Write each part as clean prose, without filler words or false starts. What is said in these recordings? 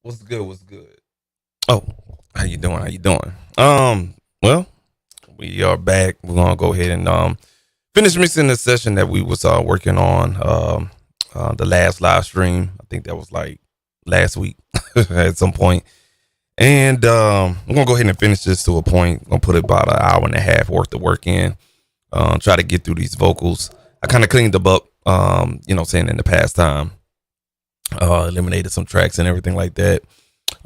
What's good? What's good? Oh, how you doing? How you doing? Well, we are back. We're gonna go ahead and finish mixing the session that we was working on the last live stream. I think that was like last week at some point. And we're gonna go ahead and finish this to a point. I'm gonna put about an hour and a half worth of work in. Try to get through these vocals. I kind of cleaned them up, saying in the past time. Eliminated some tracks and everything like that.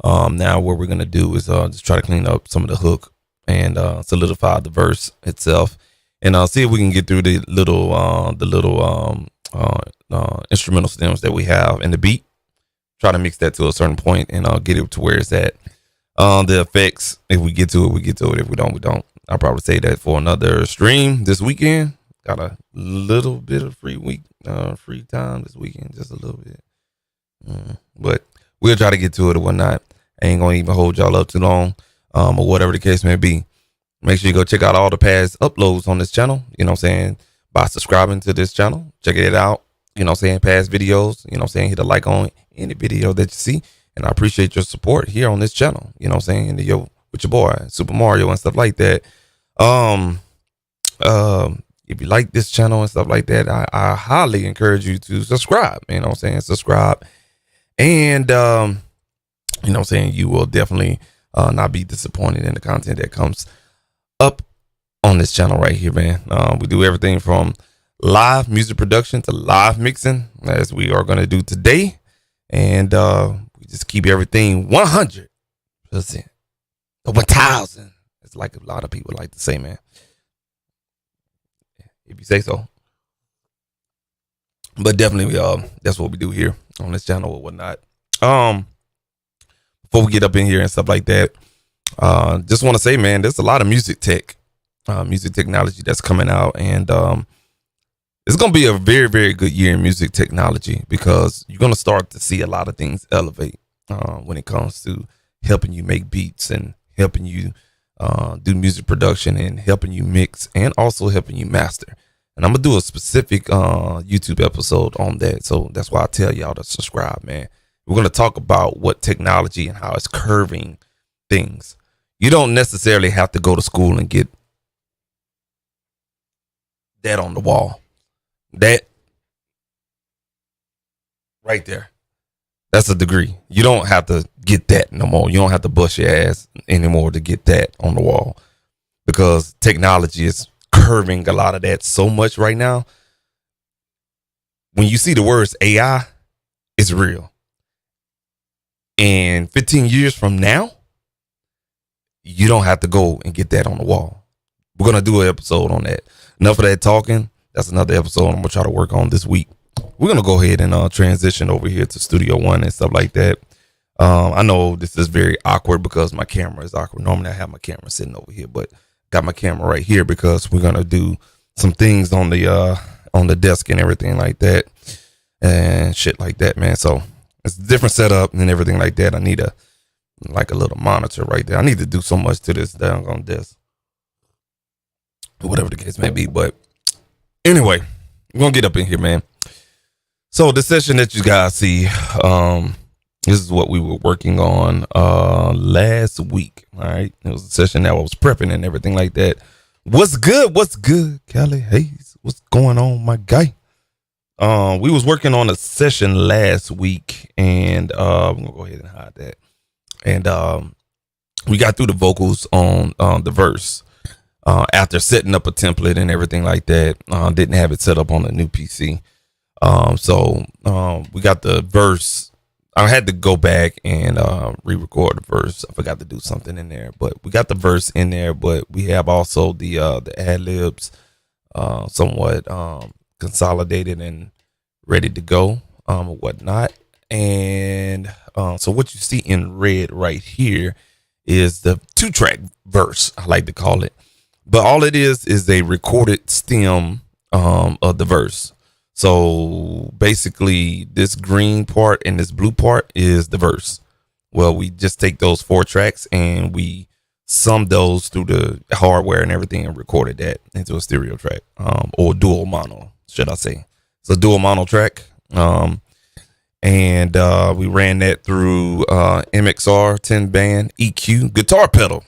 Now what we're gonna do is just try to clean up some of the hook and solidify the verse itself, and see if we can get through the little instrumental stems that we have in the beat. Try to mix that to a certain point and get it to where it's at. The effects, if we get to it, we get to it. If we don't, we don't. I'll probably say that for another stream this weekend. Got a little bit of free time this weekend, just a little bit. But we'll try to get to it or whatnot. I ain't gonna even hold y'all up too long, or whatever the case may be. Make sure you go check out all the past uploads on this channel, by subscribing to this channel. Check it out, past videos, hit a like on any video that you see. And I appreciate your support here on this channel, with your boy, Super Mario and stuff like that. If you like this channel and stuff like that, I highly encourage you to subscribe, subscribe. And, you will definitely not be disappointed in the content that comes up on this channel right here, man. We do everything from live music production to live mixing, as we are going to do today. And we just keep everything 100%. The 1,000. It's like a lot of people like to say, man. If you say so. But definitely, that's what we do here on this channel or whatnot. Before we get up in here and stuff like that, just want to say, man, there's a lot of music technology that's coming out, and it's gonna be a very, very good year in music technology, because you're gonna start to see a lot of things elevate when it comes to helping you make beats and helping you do music production and helping you mix and also helping you master. And I'm gonna do a specific YouTube episode on that. So that's why I tell y'all to subscribe, man. We're gonna talk about what technology and how it's curving things. You don't necessarily have to go to school and get that on the wall. That right there. That's a degree. You don't have to get that no more. You don't have to bust your ass anymore to get that on the wall, because technology is curving a lot of that so much right now. When you see the words AI, it's real. And 15 years from now, you don't have to go and get that on the wall. We're going to do an episode on that. Enough of that talking. That's another episode I'm going to try to work on this week. We're going to go ahead and transition over here to Studio One and stuff like that. I know this is very awkward because my camera is awkward. Normally I have my camera sitting over here, but got my camera right here because we're going to do some things on the desk and everything like that and shit like that, man. So it's a different setup and everything like that. I need a little monitor right there. I need to do so much to this doggone desk, whatever the case may be. But anyway, we're going to get up in here, man. So the session that you guys see, this is what we were working on last week. All right. It was a session that I was prepping and everything like that. What's good? What's good, Callie Hayes? What's going on, my guy? We was working on a session last week, and I'm gonna go ahead and hide that. And we got through the vocals on the verse after setting up a template and everything like that. Didn't have it set up on a new PC. So we got the verse. I had to go back and re-record the verse. I forgot to do something in there, but we got the verse in there. But we have also the ad libs somewhat consolidated and ready to go, or whatnot. And so what you see in red right here is the 2-track verse, I like to call it. But all it is a recorded stem of the verse. So basically this green part and this blue part is the verse. Well, we just take those 4 tracks and we sum those through the hardware and everything and recorded that into a stereo track, or dual mono, should I say. It's a dual mono track. And we ran that through MXR 10-band EQ guitar pedal.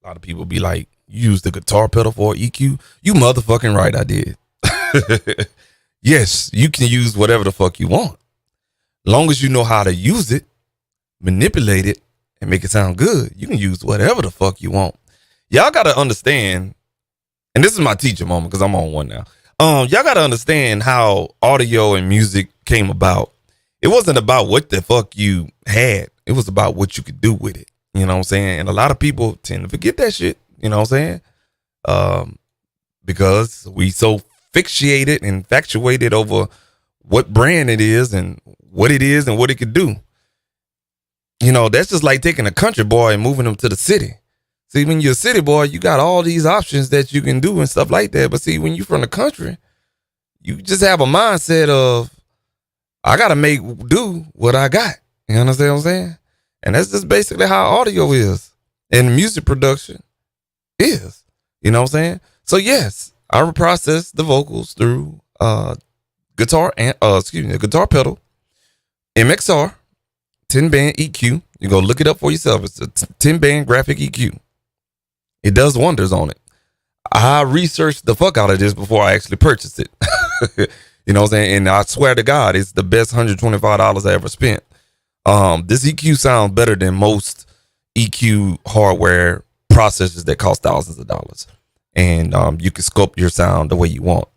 A lot of people be like, use the guitar pedal for EQ. You motherfucking right, I did. Yes, you can use whatever the fuck you want. Long as you know how to use it, manipulate it, and make it sound good, you can use whatever the fuck you want. Y'all gotta understand, and this is my teacher moment because I'm on one now. Y'all gotta understand how audio and music came about. It wasn't about what the fuck you had. It was about what you could do with it. You know what I'm saying? And a lot of people tend to forget that shit. You know what I'm saying? Because we so fixated and infatuated over what brand it is and what it could do. You know, that's just like taking a country boy and moving him to the city. See, when you're a city boy, you got all these options that you can do and stuff like that. But see, when you're from the country, you just have a mindset of, I got to make do what I got. You understand what I'm saying? And that's just basically how audio is and music production is. You know what I'm saying? So yes, I would process the vocals through guitar pedal, MXR, 10-band EQ. You go look it up for yourself. It's a 10-band graphic EQ. It does wonders on it. I researched the fuck out of this before I actually purchased it. You know what I'm saying? And I swear to God, it's the best $125 I ever spent. This EQ sounds better than most EQ hardware processors that cost thousands of dollars. And you can sculpt your sound the way you want.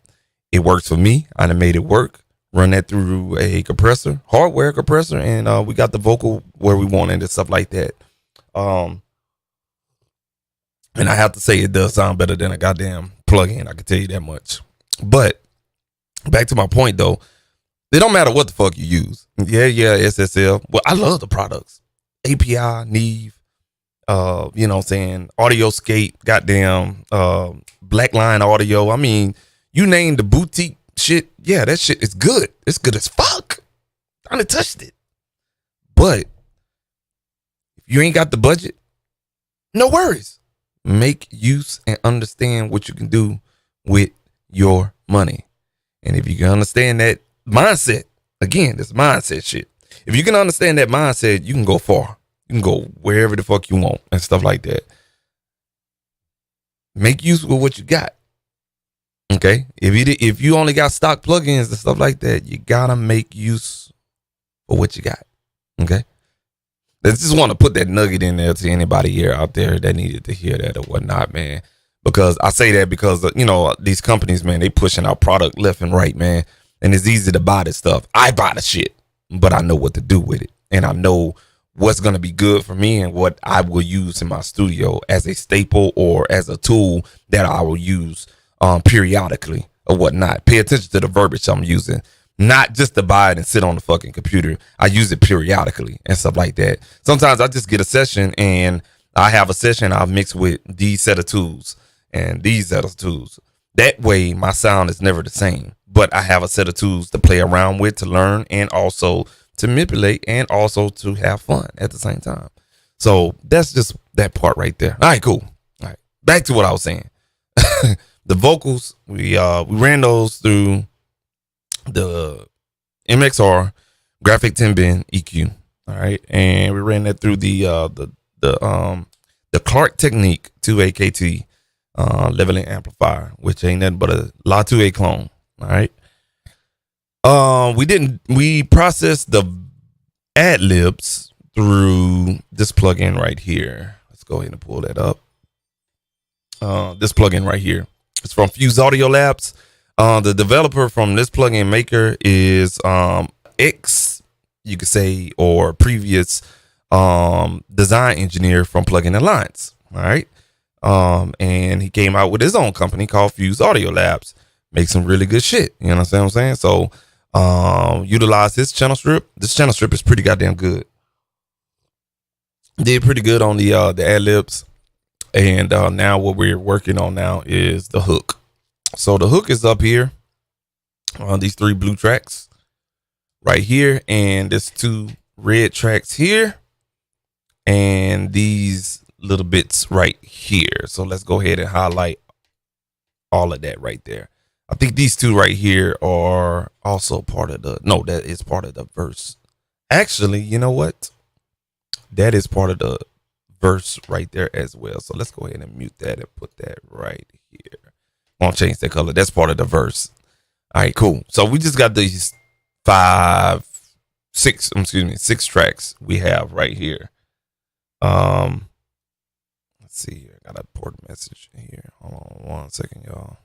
It works for me. I done made it work. Run that through a compressor, hardware compressor, and we got the vocal where we want it and stuff like that. And I have to say, it does sound better than a goddamn plug-in. I can tell you that much. But back to my point, though, it don't matter what the fuck you use. Yeah, SSL. Well, I love the products. API, Neve, you know what I'm saying, Audioscape, goddamn, Blackline Audio. I mean, you name the boutique shit. Yeah, that shit is good. It's good as fuck. I done touched it. But if you ain't got the budget, no worries. Make use and understand what you can do with your money. And if you can understand that mindset, again, this mindset shit. If you can understand that mindset, you can go far. You can go wherever the fuck you want and stuff like that. Make use of what you got. Okay? If you only got stock plugins and stuff like that, you gotta make use of what you got. Okay? I just want to put that nugget in there to anybody here out there that needed to hear that or whatnot, man. Because I say that because, you know, these companies, man, they pushing out product left and right, man. And it's easy to buy this stuff. I buy the shit, but I know what to do with it. And I know what's going to be good for me and what I will use in my studio as a staple or as a tool that I will use periodically or whatnot. Pay attention to the verbiage I'm using. Not just to buy it and sit on the fucking computer. I use it periodically and stuff like that. Sometimes I just get a session and I have a session I'll mix with these set of tools and these set of tools. That way my sound is never the same. But I have a set of tools to play around with, to learn, and also to manipulate, and also to have fun at the same time. So that's just that part right there. All right, cool. All right, back to what I was saying. The vocals, we ran those through the MXR graphic 10-band EQ. All right, and we ran that through the Clark Technique 2AKT leveling amplifier, which ain't nothing but a La 2A clone. All right. We processed the ad libs through this plugin right here. Let's go ahead and pull that up. This plugin right here. It's from Fuse Audio Labs. The developer from this plugin maker is X, you could say, or previous design engineer from Plugin Alliance. All right. And he came out with his own company called Fuse Audio Labs. Make some really good shit. You know what I'm saying? So utilize his channel strip. This channel strip is pretty goddamn good. Did pretty good on the ad libs. And now what we're working on now is the hook. So the hook is up here on these 3 blue tracks right here, and there's 2 red tracks here, and these little bits right here. So let's go ahead and highlight all of that right there. I think these two right here are also part of that is part of the verse. Actually, you know what? That is part of the verse right there as well. So let's go ahead and mute that and put that right here. Won't change that color. That's part of the verse. All right, cool. So we just got these six tracks we have right here. Let's see here. I got a port message here. Hold on 1 second, y'all.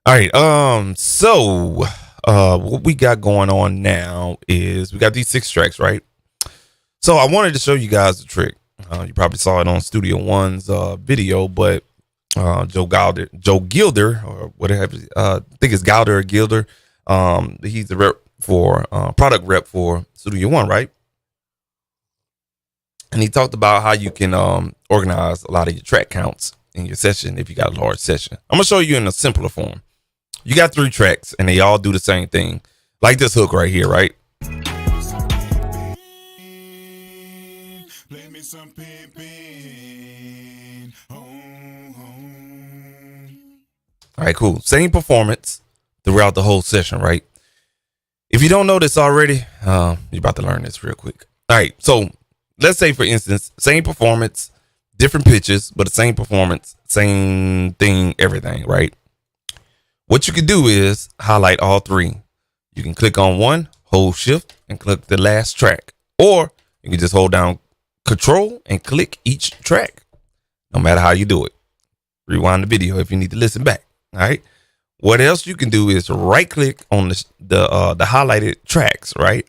All right. So what we got going on now is we got these 6 tracks, right? So I wanted to show you guys the trick. You probably saw it on Studio One's video, but Joe Gilder, or whatever, I think it's Gilder or Gilder. He's the rep for product rep for Studio One, right? And he talked about how you can organize a lot of your track counts in your session if you got a large session. I'm gonna show you in a simpler form. You got 3 tracks and they all do the same thing, like this hook right here, right? All right, cool. Same performance throughout the whole session, right? If you don't know this already, you're about to learn this real quick. All right, so let's say, for instance, same performance, different pitches, but the same performance, same thing, everything, right? What you can do is highlight all 3. You can click on one, hold shift, and click the last track. Or you can just hold down control and click each track, no matter how you do it. Rewind the video if you need to listen back. All right. What else you can do is right click on the highlighted tracks, right?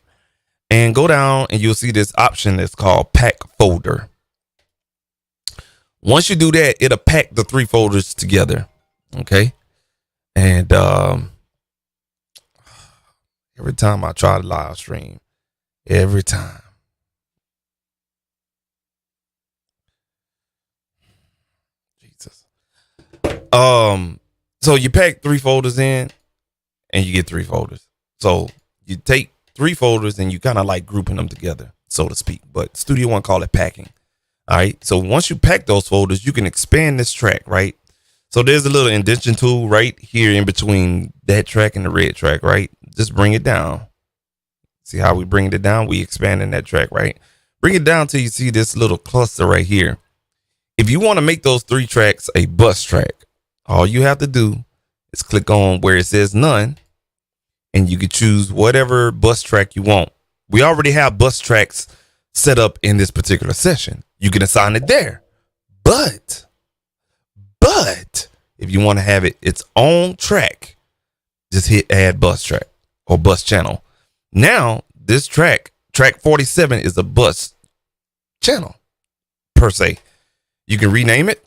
And go down and you'll see this option that's called pack folder. Once you do that, it'll pack the 3 folders together. Okay. And every time I try to live stream, every time. Jesus. So you pack 3 folders in and you get 3 folders. So you take 3 folders and you kind of like grouping them together, so to speak. But Studio One call it packing. All right. So once you pack those folders, you can expand this track, right? So there's a little indentation tool right here in between that track and the red track, right? Just bring it down. See how we bring it down? We expanding that track, right? Bring it down till you see this little cluster right here. If you want to make those 3 tracks a bus track, all you have to do is click on where it says none, and you can choose whatever bus track you want. We already have bus tracks set up in this particular session. You can assign it there. But if you want to have it its own track, just hit add bus track or bus channel. Now this track 47, is a bus channel per se. You can rename it.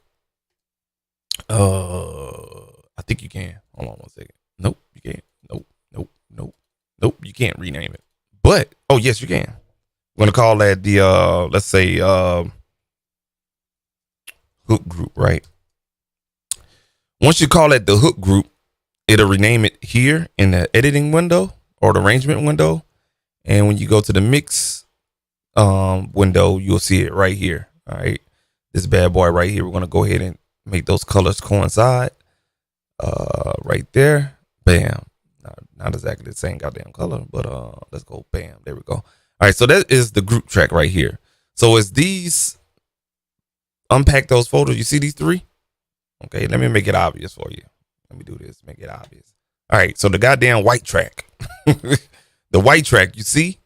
I think you can. Hold on 1 second. Nope, you can't. Nope, you can't rename it. But oh yes, you can. I'm gonna call that the let's say hook group, right? Once you call it the hook group, it'll rename it here in the editing window or the arrangement window. And when you go to the mix window, you'll see it right here. All right. This bad boy right here. We're going to go ahead and make those colors coincide right there. Bam. Not exactly the same goddamn color, but let's go. Bam. There we go. All right. So that is the group track right here. So as these unpack those folders, you see these 3? Okay, let me make it obvious for you. Let me do this, make it obvious. All right, so the goddamn white track. The white track, you see,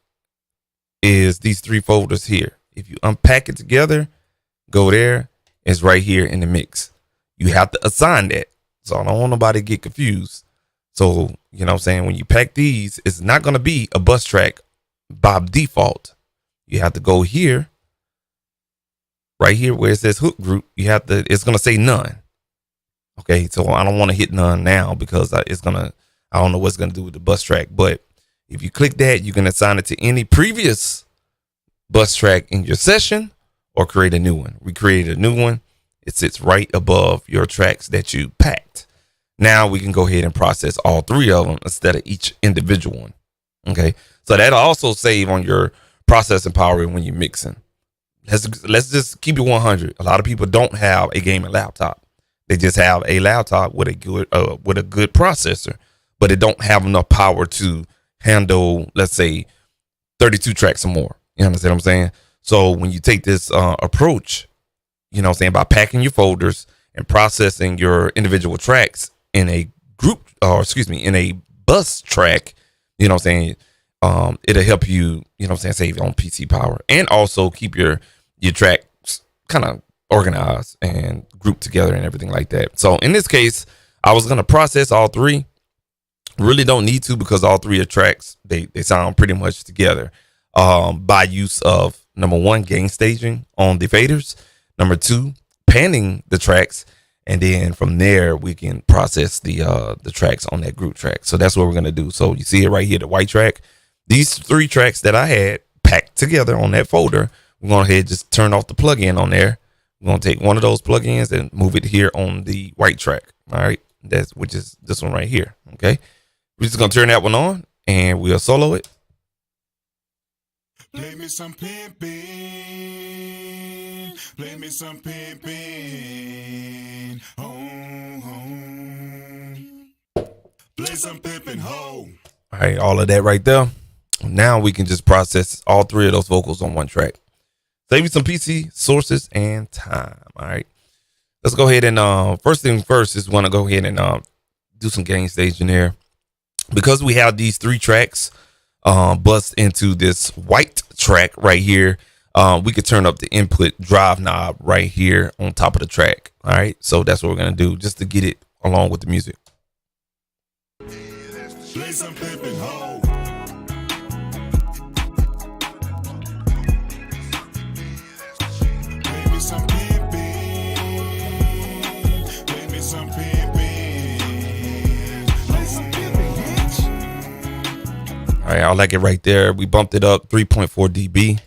is these 3 folders here. If you unpack it together, go there, it's right here in the mix. You have to assign that. So I don't want nobody to get confused. So, you know what I'm saying? When you pack these, it's not going to be a bus track by default. You have to go here, right here where it says hook group. You have to, it's going to say none. Okay, so I don't want to hit none now because I don't know what's going to do with the bus track. But if you click that, you can assign it to any previous bus track in your session or create a new one. We created a new one. It sits right above your tracks that you packed. Now we can go ahead and process all 3 of them instead of each individual one. Okay, so that'll also save on your processing power when you're mixing. let's just keep it 100. A lot of people don't have a gaming laptop. They just have a laptop with a good processor, but it don't have enough power to handle, let's say, 32 tracks or more. You understand what I'm saying? So when you take this approach, you know what I'm saying, by packing your folders and processing your individual tracks in a in a bus track, you know what I'm saying, it'll help you, you know what I'm saying, save on PC power and also keep your tracks kind of organized and grouped together and everything like that. So in this case, I was going to process all three. Really don't need to, because all three of tracks, they sound pretty much together by use of, number one, gain staging on the faders, number two, panning the tracks, and then from there we can process the tracks on that group track. So that's what we're going to do. So you see it right here, the white track. These three tracks that I had packed together on that folder, we're going to ahead just turn off the plugin on there. We're going to take one of those plugins and move it here on the white track. All right. Which is this one right here. Okay. We're just going to turn that one on and we'll solo it. Play me some pimpin', play me some pimpin', play some pimpin' ho. All right, all of that right there. Now we can just process all three of those vocals on one track. Save you some PC sources and time. All right, let's go ahead and first thing first is want to go ahead and do some gain staging there, because we have these three tracks bust into this white track right here. We could turn up the input drive knob right here on top of the track. All right, so that's what we're gonna do just to get it along with the music. Play some pimpin' ho. Play me some pimpin', play me some pimpin', play some pimpin', bitch. All right, I like it right there. We bumped it up 3.4 dB.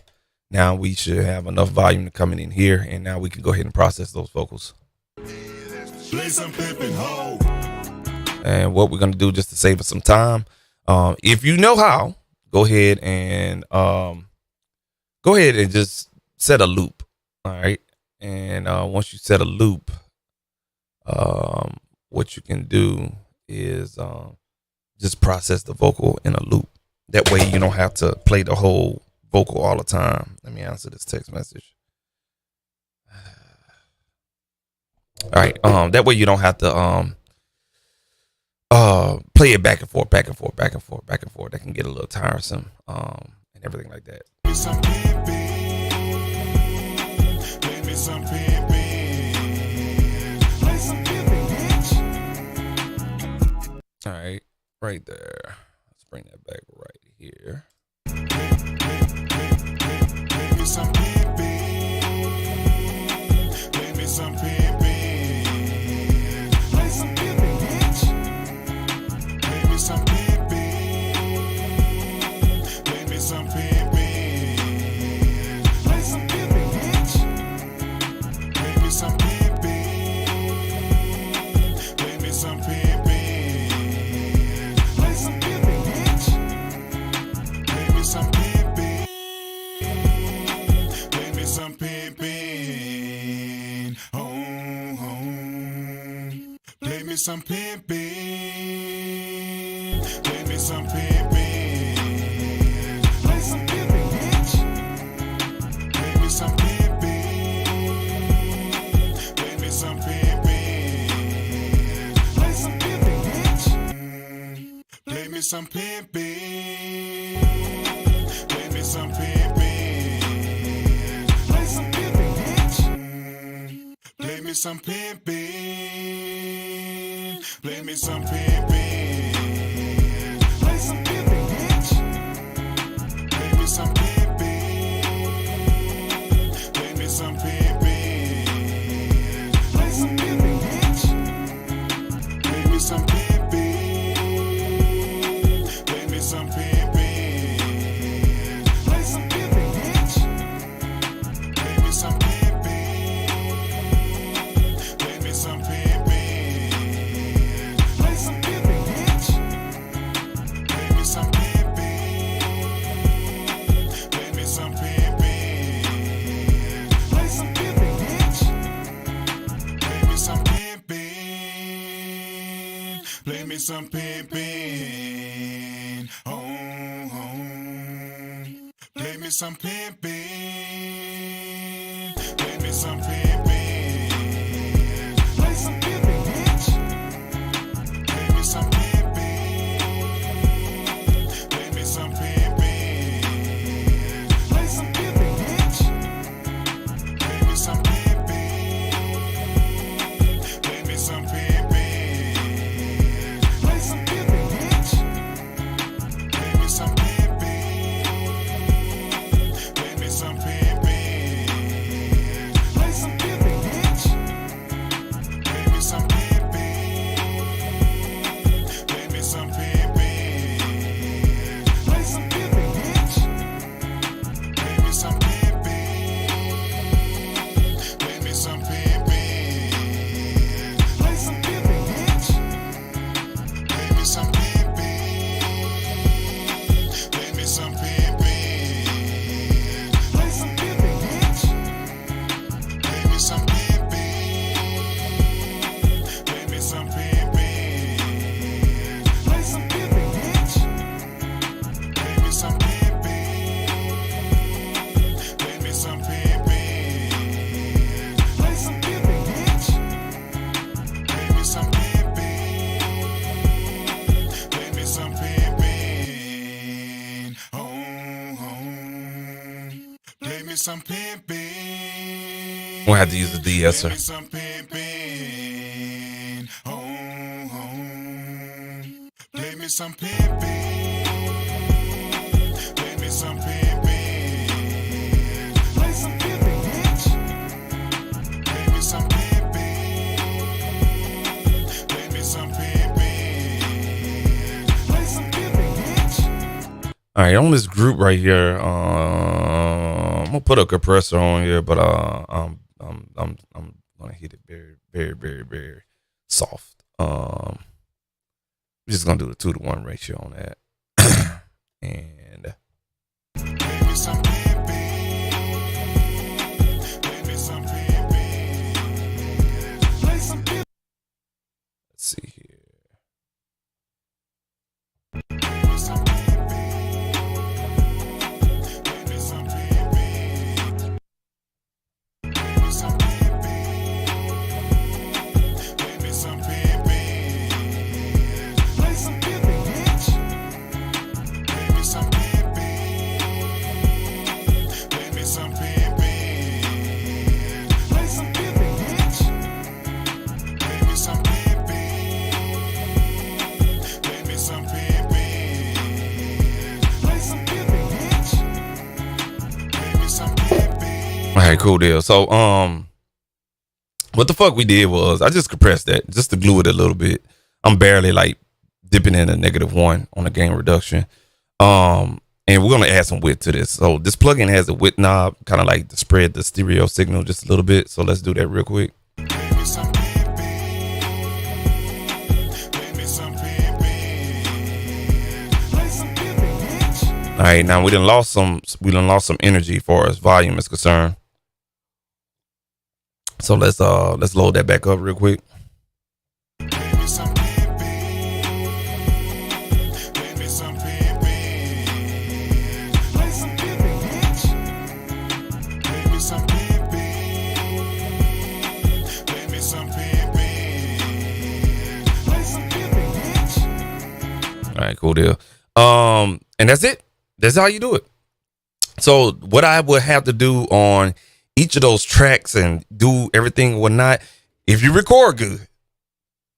Now we should have enough volume to come in here, and now we can go ahead and process those vocals. Play some pimpin' ho. And what we're gonna do, just to save us some time, if you know how, go ahead and just set a loop. All right, and once you set a loop, what you can do is just process the vocal in a loop. That way you don't have to play the whole vocal all the time. Let me answer this text message. All right, that way you don't have to play it back and forth. That can get a little tiresome and everything like that. All right, right there. Let's bring that back right here. Some pimpin', play me some pimpin', play some pimpin', bitch. Play me some pimpin', play me some pimpin', play some pimpin', bitch. Play me some pimpin', play me some pimpin', play some pimpin', bitch. Play me some pimpin', play me some pimpin', play some pimpin', bitch. Play me some pimpin', play me some pimpin', play some pimpin', bitch. Play me some pimpin', play me some pimpin', play some pimpin', bitch. Play me some pimpin', play me some pimpin'. some pimpin'. Oh, play me some pimpin'. Play me some pimpin'. Play some pimpin', bitch. Play me some pimpin'. Play me some pimpin'. Play some pimpin', bitch. Play me some pimpin'. Play me some pimpin'. Play some pimpin', bitch. Play me some pimpin'. Play me some pimpin'. Play some pimpin', bitch. Play me some pimpin'. Play me some pimpin'. Play some pimpin', bitch. Play me some pimpin'. Play me some pimpin'. Play some pimpin', bitch. Play me some pimpin'. Play me some pimpin'. Play some pimpin', bitch. Play me some pimpin'. Play me some pimpin'. Play some pimpin', bitch. Play me some pimpin'. Play me some pimpin'. Play some pimpin', bitch. Play me some pimpin'. Play me some pimpin'. Oh, play me some pimpin'. We'll have to use the de-esser. Play me some pimpin'. Oh, play me some pimpin'. Play me some pimpin'. Play some pimpin', bitch. Play me some pimpin'. Play me some pimpin'. Play some pimpin', bitch. All right, on this group right here, I'm gonna put a compressor on here, but I'm gonna hit it very, very, very, very soft. We're just gonna do a 2-to-1 ratio on that, and Play me some pimpin'. Play me some pimpin'. Play some pimpin'. let's see here. Play me some pimpin'. Play me some pimpin'. Play me some pimpin'. Play me some pimpin'. Play some pimpin', bitch. Play me some pimpin'. Play me some pimpin'. Play some pimpin', bitch. Play me some pimpin'. Play me some pimpin'. Play some pimpin', bitch. Play me some pimpin'. All right, cool deal. So, what the fuck we did was I just compressed that just to glue it a little bit. I'm barely like dipping in a -1 on the gain reduction. And we're gonna add some width to this. So this plugin has a width knob, kind of like to spread the stereo signal just a little bit. So let's do that real quick. Play me some pimpin'. Play me some pimpin'. Play some pimpin', bitch. All right, now we done lost some energy as far as volume is concerned. So let's load that back up real quick. Play me some pimpin'. Play me some pimpin'. Play some pimpin', bitch. Play me some pimpin'. Play me some pimpin'. Play some pimpin', bitch. All right, cool deal. And that's it. That's how you do it. So what I would have to do on each of those tracks and do everything or whatnot, if you record good,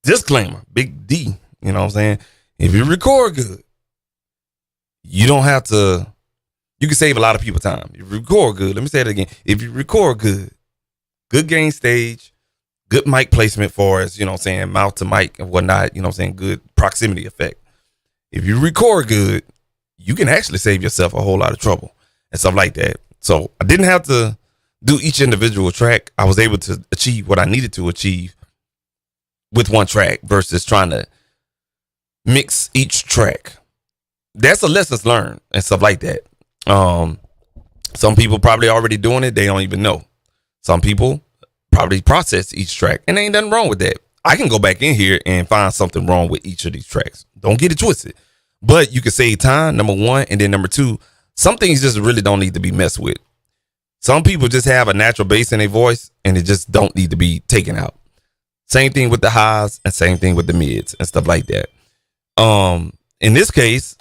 disclaimer, big D, you know what I'm saying? If you record good, you don't have to, you can save a lot of people time. If you record good, let me say it again. If you record good gain stage, good mic placement for us, you know what I'm saying, mouth to mic and whatnot, you know what I'm saying, good proximity effect. If you record good, you can actually save yourself a whole lot of trouble and stuff like that. So I didn't have to do each individual track. I was able to achieve what I needed to achieve with one track versus trying to mix each track. That's a lessons learned and stuff like that. Some people probably already doing it. They don't even know. Some people probably process each track and ain't nothing wrong with that. I can go back in here and find something wrong with each of these tracks. Don't get it twisted. But you can save time, number one. And then number two, some things just really don't need to be messed with. Some people just have a natural bass in their voice and it just don't need to be taken out. Same thing with the highs and same thing with the mids and stuff like that. In this case,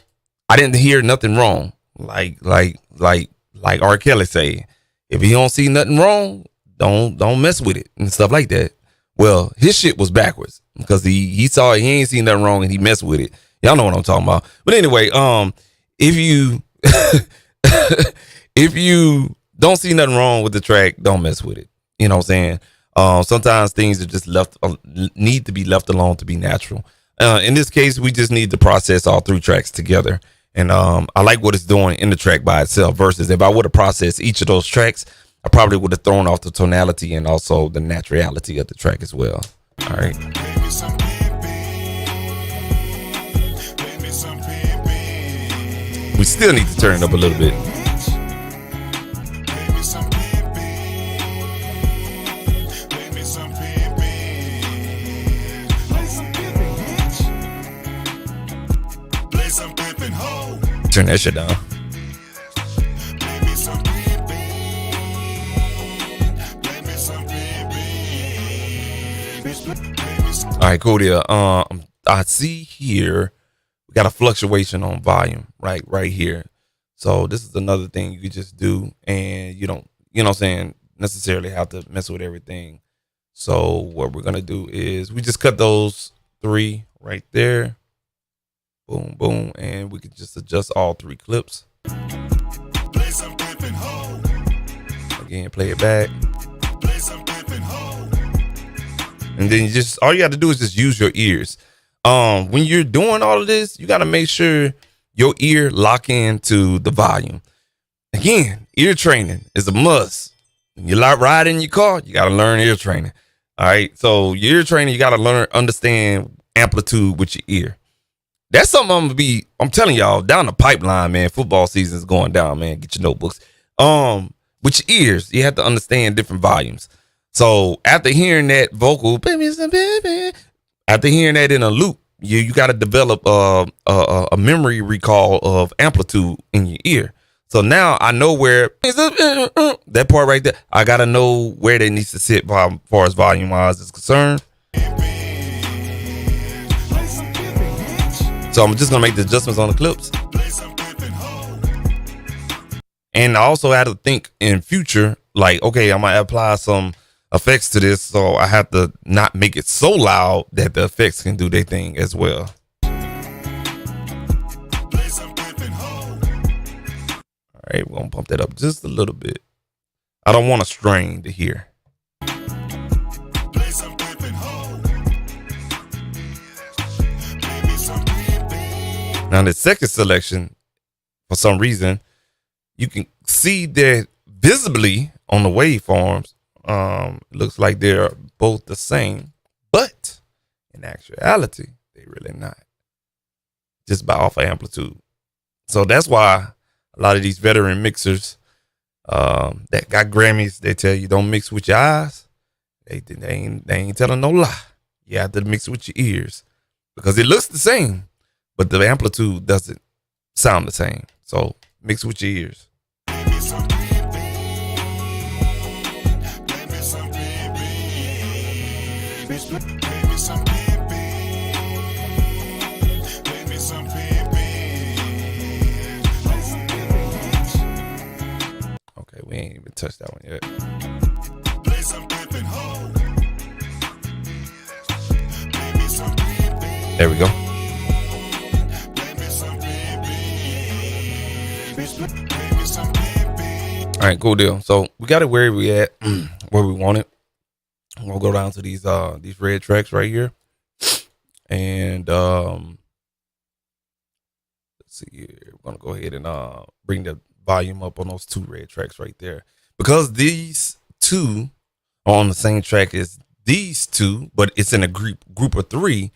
I didn't hear nothing wrong. Like R. Kelly say, if you don't see nothing wrong, don't mess with it and stuff like that. Well, his shit was backwards because he saw it, he ain't seen nothing wrong and he messed with it. Y'all know what I'm talking about. But anyway, if you if you don't see nothing wrong with the track, don't mess with it. You know what I'm saying? Sometimes things are just need to be left alone to be natural. In this case, we just need to process all three tracks together. And I like what it's doing in the track by itself versus if I would have processed each of those tracks, I probably would have thrown off the tonality and also the naturality of the track as well. All right. We still need to turn it up a little bit. Turn that shit down. All right, cool deal. I see here we got a fluctuation on volume right here. So this is another thing you could just do, and you don't, you know what I'm saying, necessarily have to mess with everything. So what we're gonna do is we just cut those three right there. Boom, boom, and we can just adjust all three clips. Again, play it back. And then all you have to do is just use your ears. When you're doing all of this, you got to make sure your ear lock into the volume. Again, ear training is a must. When you're riding in your car, you got to learn ear training. All right. So your ear training, you got to understand amplitude with your ear. That's something I'm telling y'all, down the pipeline, man. Football season is going down, man. Get your notebooks. With your ears, you have to understand different volumes. So after hearing that vocal, after hearing that in a loop, you got to develop a memory recall of amplitude in your ear. So now I know where that part right there, I got to know where they needs to sit as far as volume wise is concerned. So I'm just going to make the adjustments on the clips. And I also had to think in future, like, okay, I'm going to apply some effects to this. So I have to not make it so loud that the effects can do their thing as well. All right, we're going to bump that up just a little bit. I don't want to strain to hear. Now the second selection, for some reason, you can see that visibly on the waveforms, it looks like they're both the same, but in actuality, they really not. Just by off of amplitude. So that's why a lot of these veteran mixers that got Grammys, they tell you don't mix with your eyes. They ain't telling no lie. You have to mix with your ears because it looks the same, but the amplitude doesn't sound the same. So mix with your ears. Okay, we ain't even touched that one yet. There we go. All right, cool deal. So we got it where we at, where we want it. We'll go down to these red tracks right here, and let's see here. We're gonna go ahead and bring the volume up on those two red tracks right there because these two are on the same track as these two, but it's in a group of three.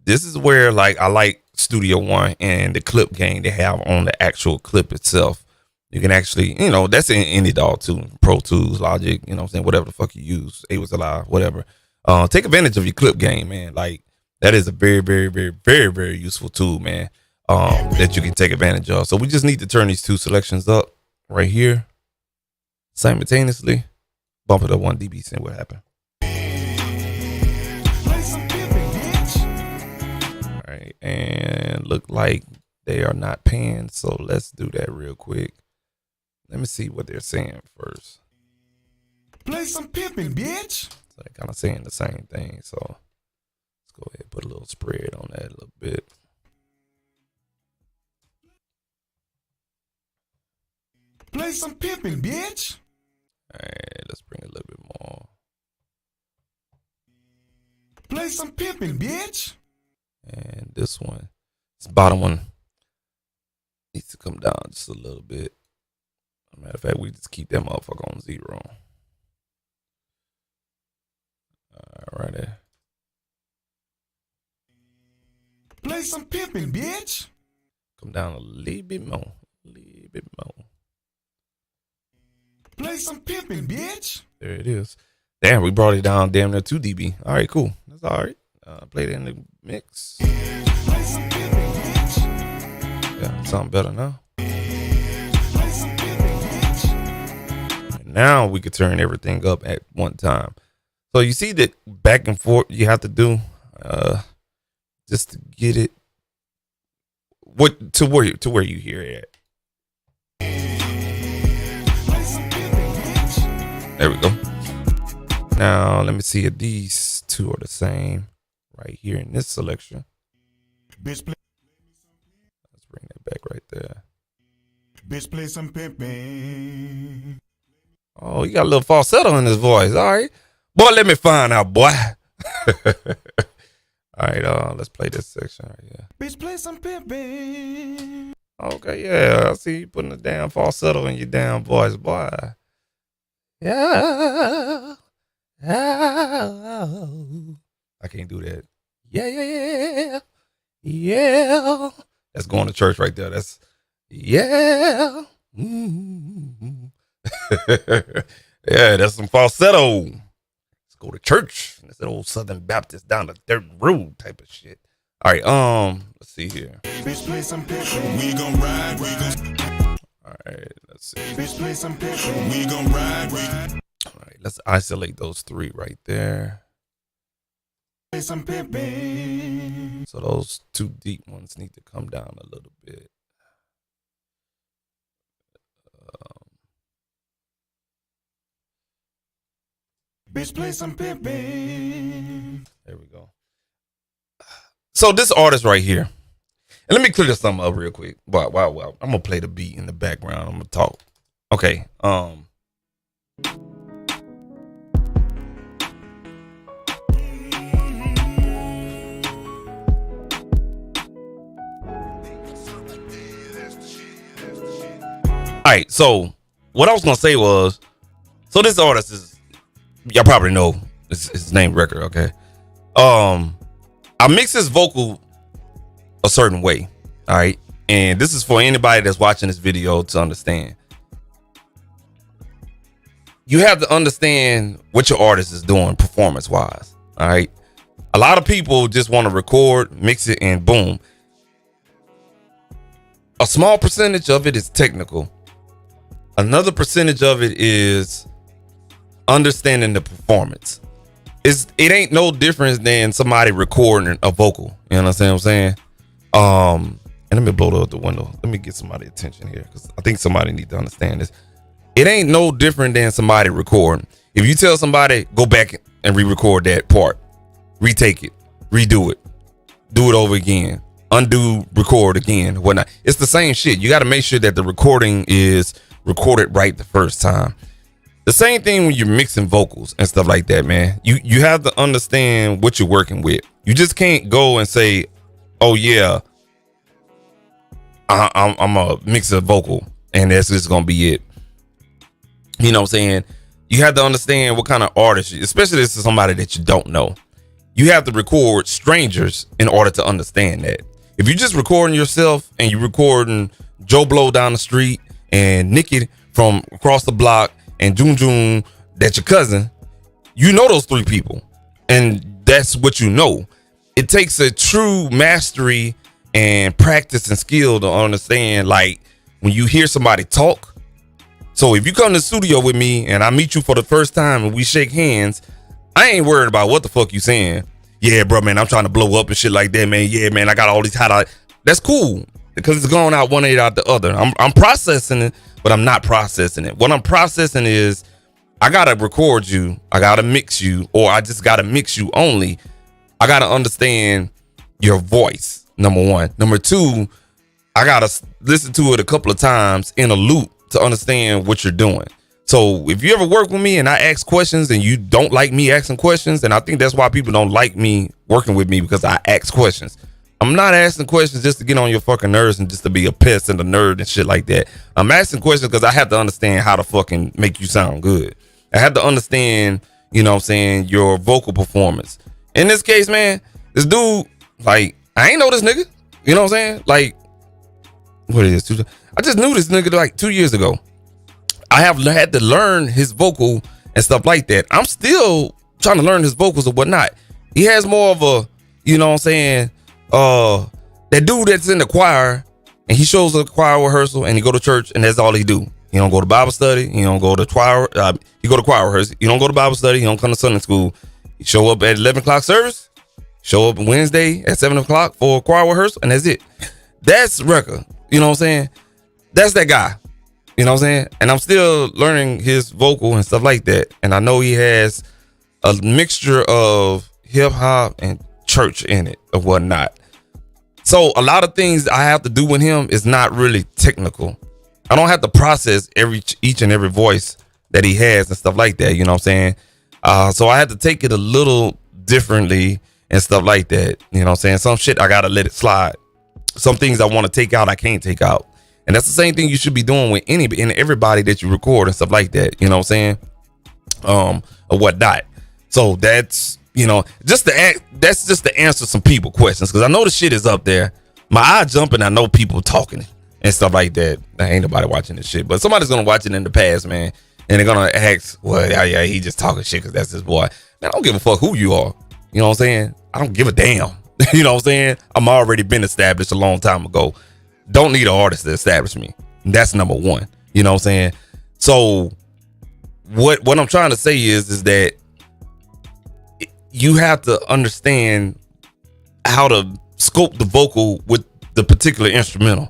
This is where like I like Studio One and the clip gain they have on the actual clip itself. You can actually, you know, that's in any DAW too, Pro Tools, Logic, you know what I'm saying, whatever the fuck you use, Ableton Live, whatever. Take advantage of your clip game, man. Like that is a very, very, very, very, very useful tool, man. That you can take advantage of. So we just need to turn these two selections up right here simultaneously. Bump it up 1 dB, see what happened. All right, and look like they are not panned, so let's do that real quick. Let me see what they're saying first. Play some pimping, bitch. So they're kind of saying the same thing, so let's go ahead and put a little spread on that a little bit. Play some pimping, bitch. All right, let's bring it a little bit more. Play some pimping, bitch. And this one, this bottom one, needs to come down just a little bit. Matter of fact, we just keep that motherfucker on 0. All right there. Play some pimping, bitch. Come down a little bit more. A little bit more. Play some pimping, bitch. There it is. Damn, we brought it down damn near 2 dB. All right, cool. That's all right. Play that in the mix. Play some pimping, bitch. Yeah, something better now. Play some pimping, bitch. And now we could turn everything up at one time. So you see that back and forth you have to do just to get it to where you hear it at. There we go. Now let me see if these two are the same right here in this selection. Bitch, play. Let's bring that back right there. Bitch, play some pimping. Oh, you got a little falsetto in his voice. All right. Boy, let me find out, boy. All right, let's play this section right here. Bitch, play some pimping. Okay, yeah. I see you putting a damn falsetto in your damn voice, boy. Yeah. I can't do that. Yeah. That's going to church right there. That's yeah. Yeah, that's some falsetto. Let's go to church. That's that old Southern Baptist down the dirt road type of shit. All right, let's see here. Bitch, play some pimping. We gon' ride. All right, let's see. Bitch, play some pimping. We gon' ride. All right, let's isolate those 3 right there. Play some pimping. So those 2 deep ones need to come down a little bit. Bitch, play some pimping. There we go. So this artist right here, and let me clear this something up real quick. Wow. I'm gonna play the beat in the background. I'm gonna talk. Okay. All right, so what I was gonna say was, so this artist is, y'all probably know his name record, okay? I mix his vocal a certain way, all right? And this is for anybody that's watching this video to understand. You have to understand what your artist is doing performance-wise, all right? A lot of people just want to record, mix it, and boom. A small percentage of it is technical. Another percentage of it is understanding the performance. It ain't no difference than somebody recording a vocal. You understand what I'm saying? And let me blow the window. Let me get somebody attention here, because I think somebody need to understand this. It ain't no different than somebody recording. If you tell somebody, go back and re-record that part, retake it, redo it, do it over again, undo, record again, whatnot. It's the same shit. You got to make sure that the recording is recorded right the first time. The same thing when you're mixing vocals and stuff like that, man. You have to understand what you're working with. You just can't go and say, oh yeah, I'm a mix a vocal and that's just gonna be it. You know what I'm saying? You have to understand what kind of artist, especially this is somebody that you don't know. You have to record strangers in order to understand that. If you're just recording yourself and you're recording Joe Blow down the street and Nikki from across the block and June, that's your cousin, you know those 3 people. and that's what you know. It takes a true mastery and practice and skill to understand, like, when you hear somebody talk. So if you come to the studio with me and I meet you for the first time and we shake hands, I ain't worried about what the fuck you saying. Yeah, bro, man, I'm trying to blow up and shit like that, man. Yeah, man, I got all these hot. That's cool, because it's going out one ear out the other. I'm processing it, but I'm not processing it. What I'm processing is, I gotta record you, I gotta mix you, or I just gotta mix you only. I gotta understand your voice, number one. Number two, I gotta listen to it a couple of times in a loop to understand what you're doing. So if you ever work with me and I ask questions and you don't like me asking questions, and I think that's why people don't like me working with me, because I ask questions. I'm not asking questions just to get on your fucking nerves and just to be a pest and a nerd and shit like that. I'm asking questions because I have to understand how to fucking make you sound good. I have to understand, you know what I'm saying, your vocal performance. In this case, man, this dude, like, I ain't know this nigga. You know what I'm saying? Like, what is this? I just knew this nigga like 2 years ago. I have had to learn his vocal and stuff like that. I'm still trying to learn his vocals or whatnot. He has more of a, you know what I'm saying, that dude that's in the choir, and he shows a choir rehearsal and he go to church and that's all he do. He don't go to Bible study. He don't go to choir. He go to choir rehearsal. He don't go to Bible study. He don't come to Sunday school. He show up at 11 o'clock service. Show up Wednesday at 7 o'clock for choir rehearsal, and that's it. That's Wrecker. You know what I'm saying? That's that guy. You know what I'm saying? And I'm still learning his vocal and stuff like that. And I know he has a mixture of hip hop and church in it or whatnot. So a lot of things I have to do with him is not really technical. I don't have to process each and every voice that he has and stuff like that. You know what I'm saying? So I had to take it a little differently and stuff like that. You know what I'm saying? Some shit I gotta let it slide. Some things I want to take out, I can't take out. And that's the same thing you should be doing with everybody that you record and stuff like that. You know what I'm saying? Or whatnot. So that's, you know, that's just to answer some people questions, because I know the shit is up there. My eye jumping, I know people talking and stuff like that. Ain't nobody watching this shit, but somebody's gonna watch it in the past, man, and they're gonna ask, well, yeah, he just talking shit because that's his boy. Man, I don't give a fuck who you are. You know what I'm saying? I don't give a damn. You know what I'm saying? I'm already been established a long time ago. Don't need an artist to establish me. That's number one. You know what I'm saying? So what I'm trying to say is that you have to understand how to scope the vocal with the particular instrumental.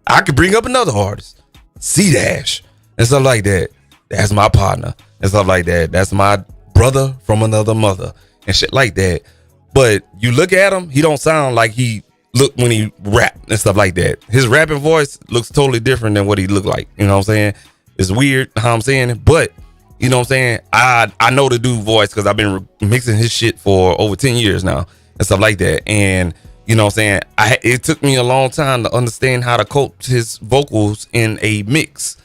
I could bring up another artist, C-Dash, and stuff like that. That's my partner and stuff like that. That's my brother from another mother and shit like that. But you look at him, he don't sound like he look when he rap and stuff like that. His rapping voice looks totally different than what he looked like. You know what I'm saying? It's weird how I'm saying it, but you know what I'm saying? I know the dude voice because I've been mixing his shit for over 10 years now and stuff like that. And you know what I'm saying? It took me a long time to understand how to cope his vocals in a mix.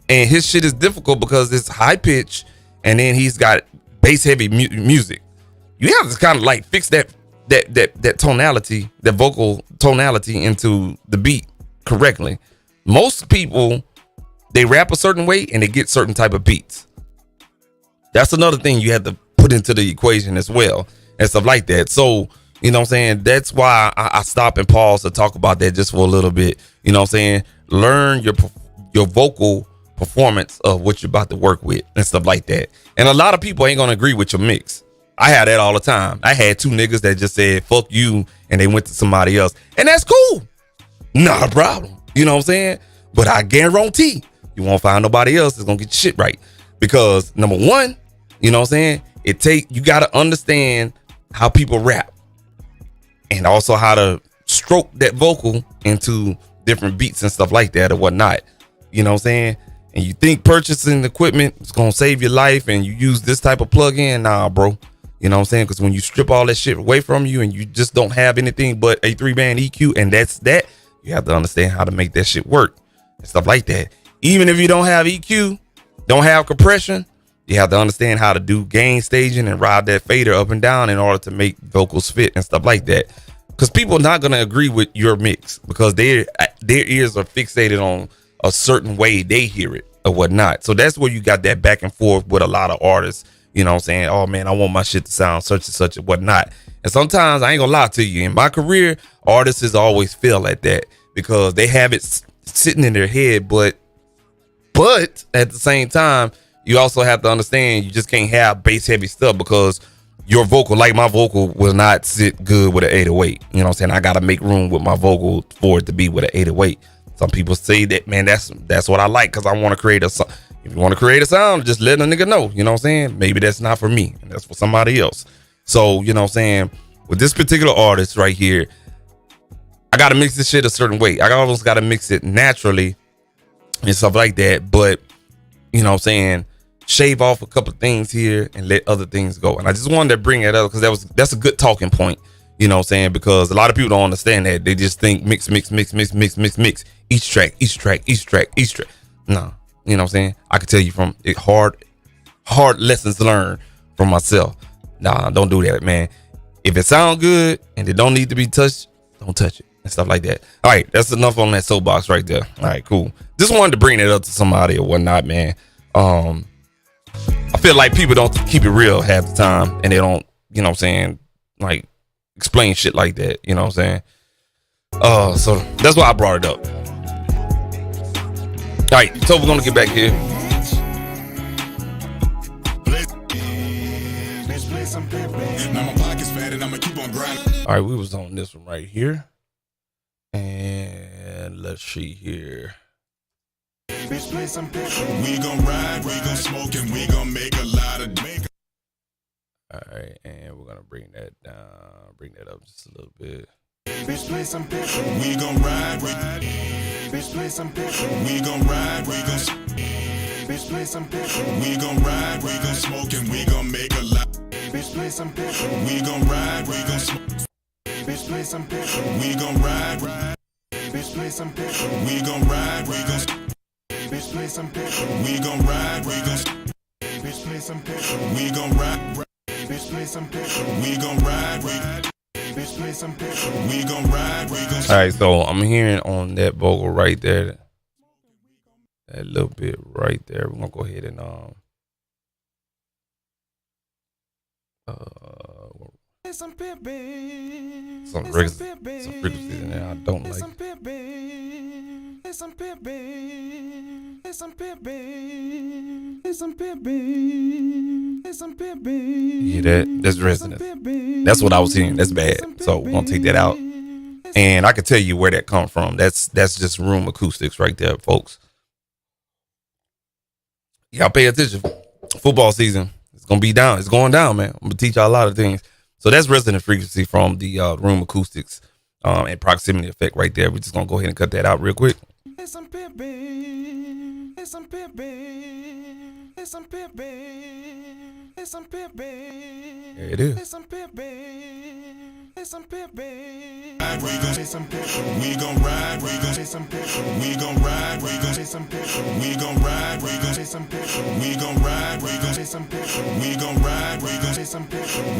And his shit is difficult because it's high pitch, and then he's got bass heavy music. You have to kind of like fix that tonality, that vocal tonality into the beat correctly. Most people, they rap a certain way and they get certain type of beats. That's another thing you have to put into the equation as well and stuff like that. So, you know what I'm saying? That's why I stop and pause to talk about that just for a little bit. You know what I'm saying? Learn your vocal performance of what you're about to work with and stuff like that. And a lot of people ain't gonna agree with your mix. I had that all the time. I had two niggas that just said fuck you and they went to somebody else, and that's cool, not a problem. You know what I'm saying? But I guarantee you won't find nobody else that's gonna get shit right, because number one, you know what I'm saying, you gotta understand how people rap and also how to stroke that vocal into different beats and stuff like that or whatnot. You know what I'm saying? And you think purchasing equipment is gonna save your life and you use this type of plug-in? Nah, bro. You know what I'm saying? Because when you strip all that shit away from you and you just don't have anything but a 3-band EQ, and that's that, you have to understand how to make that shit work and stuff like that. Even if you don't have EQ, don't have compression, you have to understand how to do gain staging and ride that fader up and down in order to make vocals fit and stuff like that. Because people are not going to agree with your mix because their ears are fixated on a certain way they hear it or whatnot. So that's where you got that back and forth with a lot of artists You know what I'm saying? Oh man, I want my shit to sound such and such and whatnot. And sometimes I ain't gonna lie to you. In my career, artists always feel like that because they have it sitting in their head, but at the same time, you also have to understand you just can't have bass heavy stuff because your vocal, like my vocal, will not sit good with an 808. You know what I'm saying? I gotta make room with my vocal for it to be with an 808. Some people say that, man, that's what I like because I want to create a song. If you want to create a sound, just let a nigga know. You know what I'm saying? Maybe that's not for me, and that's for somebody else. So, you know what I'm saying? With this particular artist right here, I gotta mix this shit a certain way. I almost gotta mix it naturally and stuff like that. But you know what I'm saying, shave off a couple things here and let other things go. And I just wanted to bring it up because that's a good talking point. You know what I'm saying? Because a lot of people don't understand that. They just think mix. Each track. No. You know what I'm saying? I can tell you from it hard lessons learned from myself. Nah, don't do that, man. If it sound good and it don't need to be touched, don't touch it and stuff like that. All right, that's enough on that soapbox right there. All right, cool. Just wanted to bring it up to somebody or whatnot, man. I feel like people don't keep it real half the time and they don't, you know what I'm saying, like explain shit like that, you know what I'm saying? So that's why I brought it up. All right, so we're gonna get back here. All right, we was on this one right here, and let's see here. We gon' ride, we gon' smoke, and we gon' make a lot of. All right, and we're gonna bring that down, bring that up just a little bit. We gon' ride, bitch play some picture. We gon' ride, we gon' bitch play some picture. We gon' ride, we gon' smoke, and we gon' make a lot. Bitch play some picture. We gon' ride, we gon' smoke. Bitch play some picture. We gon' ride, bitch play some picture. We gon' ride, we gon' bitch play some picture. We gon' ride, we gon' bitch play some picture. We gon' ride, bitch play some picture. We gon' ride, bitch play some picture. We gon' ride, we gon'. All right, so I'm hearing on that vocal right there, that little bit right there. We're gonna go ahead and some frequencies in there I don't like. Yeah, that's resonance. That's what I was hearing. That's bad. So we're gonna take that out. And I can tell you where that comes from. That's just room acoustics right there, folks. Y'all pay attention. Football season. It's gonna be down. It's going down, man. I'm gonna teach y'all a lot of things. So that's resonant frequency from the room acoustics and proximity effect right there. We're just gonna go ahead and cut that out real quick. There it is. We gon' ride, we gon' say some picture. We gon' ride, we gon' say some picture. We gon' ride, we gon' say some picture. We gon' ride, we gon' say some picture. We gon' ride, we gon' say some picture.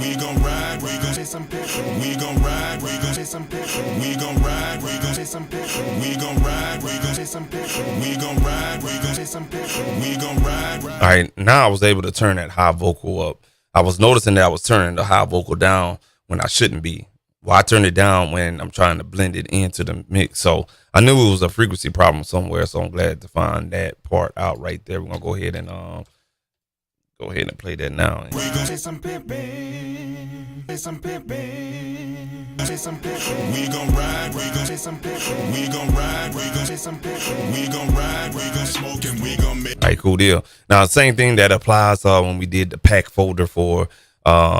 We gon' ride, we gon' say some picture. We gon' ride, we gon' say some picture. We gon' ride, we gon' say some picture. We gon' ride, we gon' say some picture. We gon' ride, we gon' say some picture. We gon' ride. All right, now I was able to turn that high vocal up. I was noticing that I was turning the high vocal down when I shouldn't be. Well, I turn it down when I'm trying to blend it into the mix. So I knew it was a frequency problem somewhere. So I'm glad to find that part out right there. We're gonna go ahead and play that now. We gon' say some pimpin', say some pimpin', say some pimpin'. We gon' ride, we gon' say some pimpin'. We gon' ride, we gon' say some pimpin'. We gon' ride, we gon' smoke, and we gon' make. All right, cool deal. Now, same thing that applies when we did the pack folder for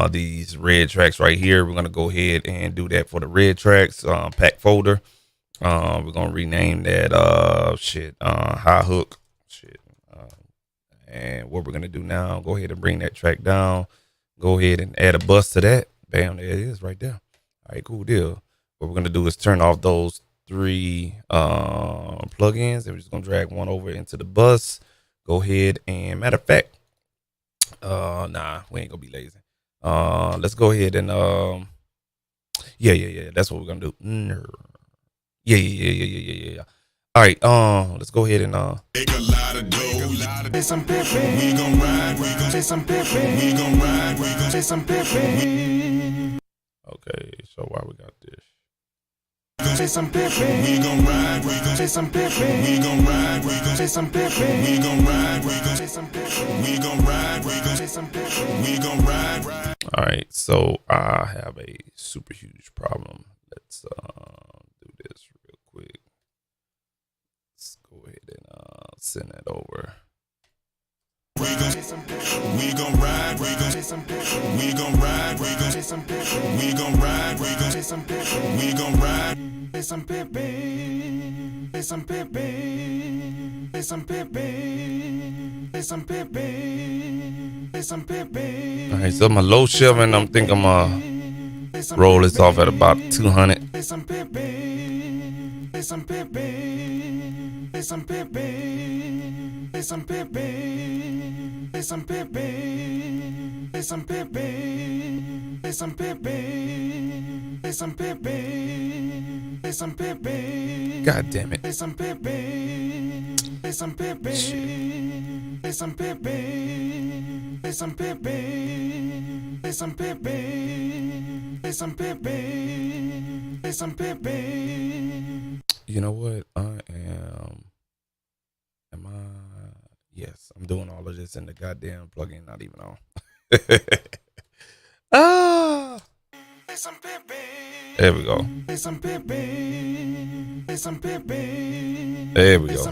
these red tracks right here. We're gonna go ahead and do that for the red tracks pack folder. We're gonna rename that high hook shit. And what we're gonna do now, go ahead and bring that track down. Go ahead and add a bus to that. Bam, there it is right there. All right, cool deal. What we're gonna do is turn off those 3 plugins, and we're just gonna drag one over into the bus. Go ahead and matter of fact, nah, we ain't gonna be lazy. Let's go ahead and yeah, that's what we're gonna do. Yeah. All right, let's go ahead and make a lot of dough. Play some pimpin'. We gon' ride. We gon' say some pimpin'. We gon' ride. We gon' say some pimpin'. okay, so why we got this? We gon' say some pimpin'. We gon' ride. We gon' say some pimpin'. We gon' ride. We gon' say some pimpin'. We gon' ride. We gon' say some pimpin'. We gon' ride. We gon' say some pimpin'. We gon' ride. All right, so I have a super huge problem. Let's do this real quick. Let's go ahead and send that over. We gon' say some pimpin'. We gon' ride. We gon' say some pimpin'. We gon' ride. We gon' say some pimpin'. We gon' ride. We gon' say some pimpin'. We gon' ride. Say some pimpin'. Say some pimpin'. Say some pimpin'. Say some pimpin'. Say some pimpin'. All right, so my low shelving, I'm thinking I'm roll this off at about 200. Say some pimpin'. Say some pimpin'. Say some pimpin'. Say some pimpin'. Say some pimpin'. Say some pimpin'. Say some pimpin'. Say some pimpin'. Say some pimpin'. God damn it. Say some pimpin'. Say some pimpin'. Say some pimpin'. Say some pimpin'. Say some pimpin'. Say some pimpin'. Say some pimpin'. You know what? Yes, I'm doing all of this and the goddamn plugin not even on. Ah. There we go. There we go.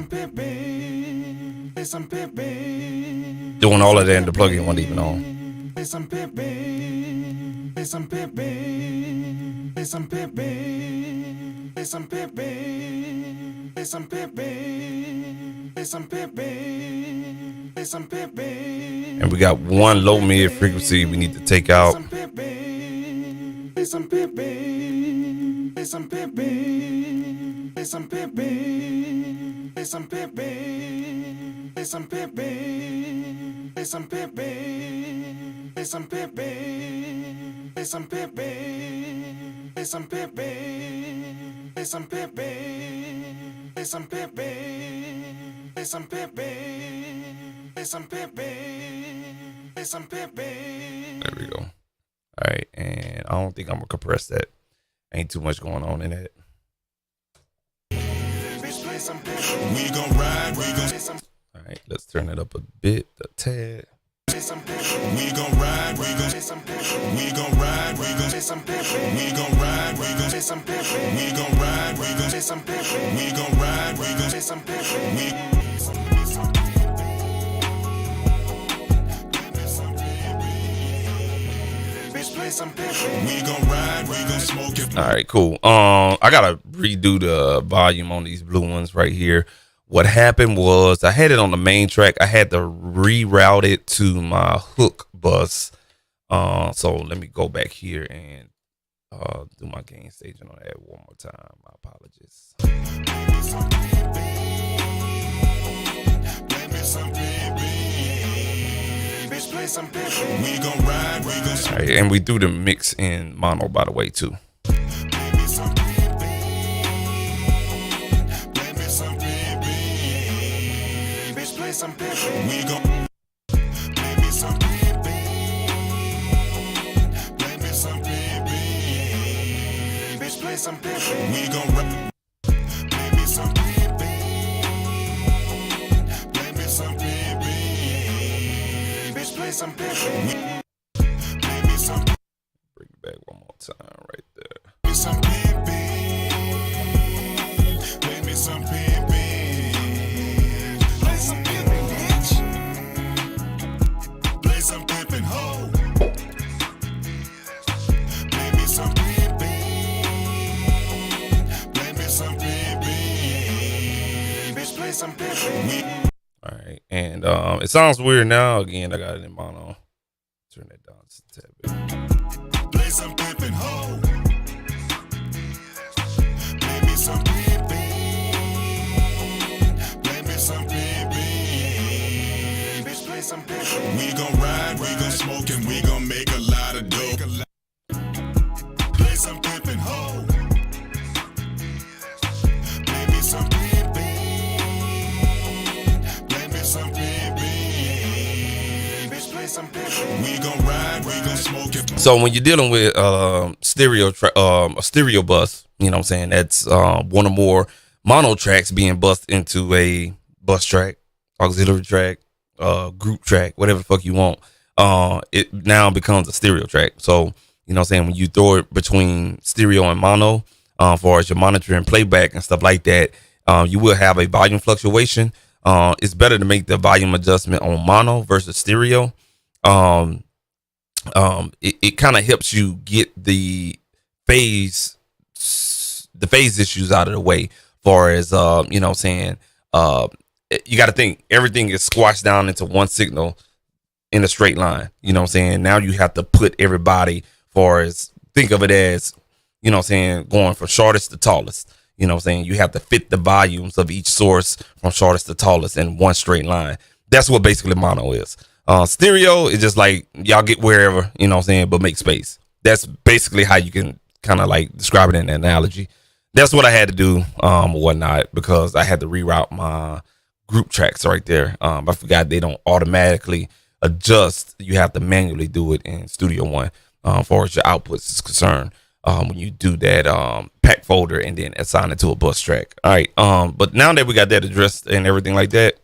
Doing all of that and the plugin wasn't even on. And we got one low mid frequency we need to take out. There we go. All right, and I don't think I'm gonna compress that. Ain't too much going on in that. All right, let's turn it up a bit, a tad. We gon' ride, we gon' say some pimpin'. We gon' ride, we gon' say some pimpin'. We gon' ride, we gon' say some pimpin'. We gon' ride, we gon' say some pimpin'. We gon' ride, we gon' say some pimpin'. We gon' ride, we gon' smoke it. All right, cool. I gotta redo the volume on these blue ones right here. What happened was I had it on the main track. I had to reroute it to my hook bus. So let me go back here and do my gain staging on that one more time. My apologies. All right, and we do the mix in mono, by the way, too. We gon' play me some pimpin'. Play me some pimpin'. Bitch, play some pimpin'. We gon' play me some pimpin'. Play me some pimpin'. Bitch, play some pimpin'. Play me some. Bring it back one more time right there. Play me some pimpin'. Play me some pimpin'. Some pimpin' hoe. Play me some pimpin'. Play me some pimpin'. Bitch, play some pimpin'. All right, and it sounds weird now. Again, I got it in mono. Turn that down just a tad bit. Play some pimpin' hoe. Play me some pimpin'. Play me some pimpin'. Bitch, play some pimpin'. We gon' ride, we gon' smoke, and we gon' make a lot of dough. Play some pimpin' hoe. Play me some pimpin'. So when you're dealing with a stereo bus, you know what I'm saying, that's one or more mono tracks being bussed into a bus track, auxiliary track, group track, whatever the fuck you want. It now becomes a stereo track. So, you know what I'm saying, when you throw it between stereo and mono, as far as your monitoring playback and stuff like that, you will have a volume fluctuation. It's better to make the volume adjustment on mono versus stereo. It kind of helps you get the phase issues out of the way. Far as you know what I'm saying, you got to think everything is squashed down into one signal in a straight line. You know what I'm saying? Now you have to put everybody, far as think of it as, you know what I'm saying, going from shortest to tallest. You know what I'm saying? You have to fit the volumes of each source from shortest to tallest in one straight line. That's what basically mono is. Stereo is just like y'all get wherever, you know what I'm saying, but make space. That's basically how you can kind of like describe it in an analogy. That's what I had to do or whatnot, because I had to reroute my group tracks right there. I forgot they don't automatically adjust. You have to manually do it in Studio One as far as your outputs is concerned. When you do that pack folder and then assign it to a bus track. All right. But now that we got that addressed and everything like that,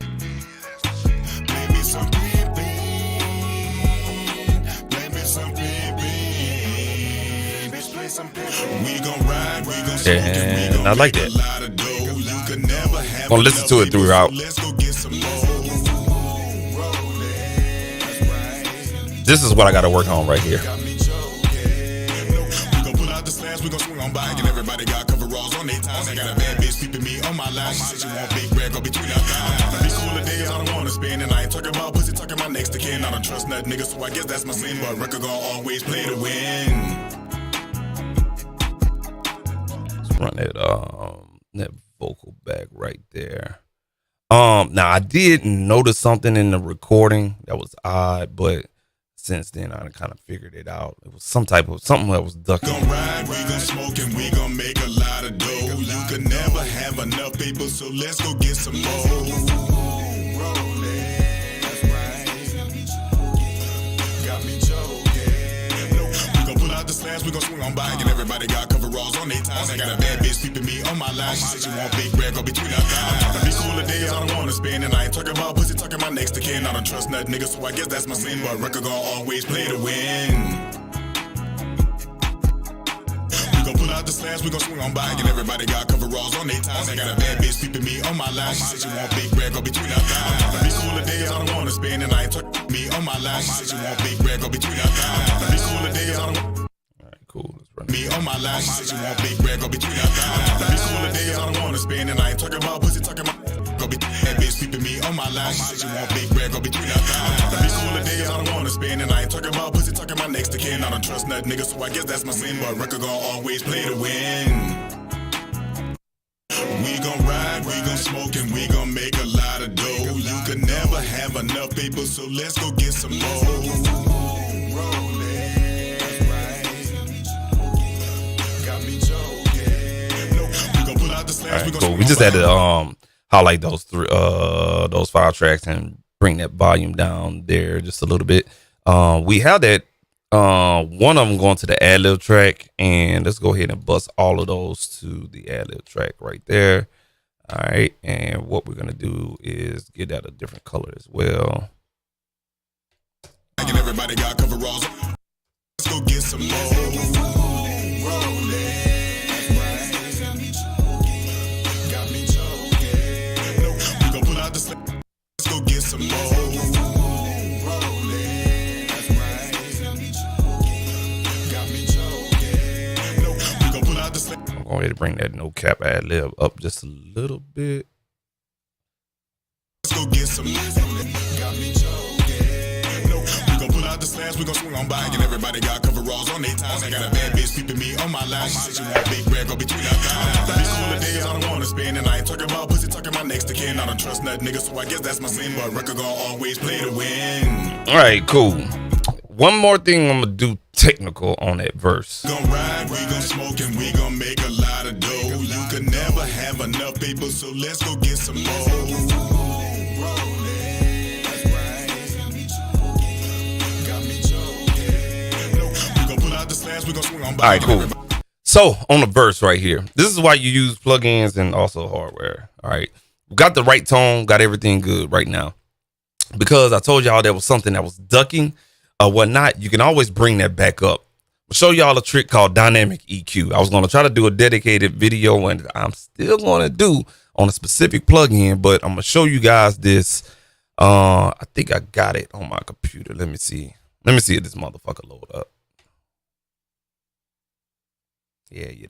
and I like that. Gonna listen to it throughout. This is what I gotta work on right here. We gon' swing on by and everybody got coveralls on their ties. I got a bad bitch keeping me on my line. She said she want big bread, go between our thighs. These cooler days I don't wanna spend, and I ain't talking about pussy, talking about next to kin. I don't trust nut niggas, so I guess that's my sin. But record gon' always play to win. Let's run that vocal back right there. Now I did notice something in the recording that was odd, but since then I kind of figured it out. It was something that was ducking. We gon' ride, we gon' smoke, and we gon' make a lot of dough. You could never have enough people, so let's go get some more. Got me choking. We gon' pull out the slabs, we gon' swing on by, and everybody got coveralls on their ties. I got a bad bitch keeping me on my line. She said she want big bread, go between our thighs. These cooler days I don't wanna spend, and I ain't talking about pussy, talking about next to kin. I don't trust nut niggas, so I guess that's my sin. But record gon' always play to win. We gon' pull out the slabs, we gon' swing on by, and everybody got coveralls on their ties. I got a bad bitch keeping me on my line. She said she want big bread, go between our thighs. These cooler days I don't wanna spend, and I ain't talking me on my line. She said she want big bread, go between our thighs. These cooler days I don't. Cool. Let's run me on my line. She said she want big bread, go between our thighs. These cooler days I don't wanna spend, and I ain't talking about pussy, talking about go be that bitch keeping me on my line. She said she want big bread, go between our thighs. These cooler days I don't wanna spend, and I ain't talking about pussy, talking about next to kin. I don't trust nut niggas, so I guess that's my sin. But record gon' always play to win. We gon' ride, we gon' smoke, and we gon' make a lot of dough. You could never have enough people, so let's go get some more. All right, cool. We just had to highlight those 5 tracks and bring that volume down there just a little bit. We have that one of them going to the ad-lib track, and let's go ahead and bust all of those to the ad-lib track right there. All right, and what we're gonna do is get that a different color as well. Everybody got coveralls. Let's go get some more. Let's go get some more. I'm going to bring that no cap ad lib up just a little bit. Let's go get some. Got me we gon' pull out the slabs, we gon' swing on by, and everybody got coveralls on their ties. I got a bad bitch keeping me on my line. She said she want big bread, go between our thighs. These cooler days I don't wanna spend, and I ain't talking about pussy, talking about next to kin. I don't trust nut niggas, so I guess that's my sin. But record gon' always play to win. All right, cool. One more thing I'm gonna do technical on that verse. We gon' ride, we gon' smoke, and we gon' make a lot of dough. You could never have enough people, so let's go get some more. All fast, we gon' swing on All by. right, cool. So on the verse right here, this is why you use plugins and also hardware. All right, we got the right tone, got everything good right now. Because I told y'all there was something that was ducking or whatnot, you can always bring that back up. I'll show y'all a trick called dynamic EQ. I was going to try to do a dedicated video, and I'm still going to do on a specific plugin, but I'm going to show you guys this. I think I got it on my computer. Let me see if this motherfucker load up. Yeah. You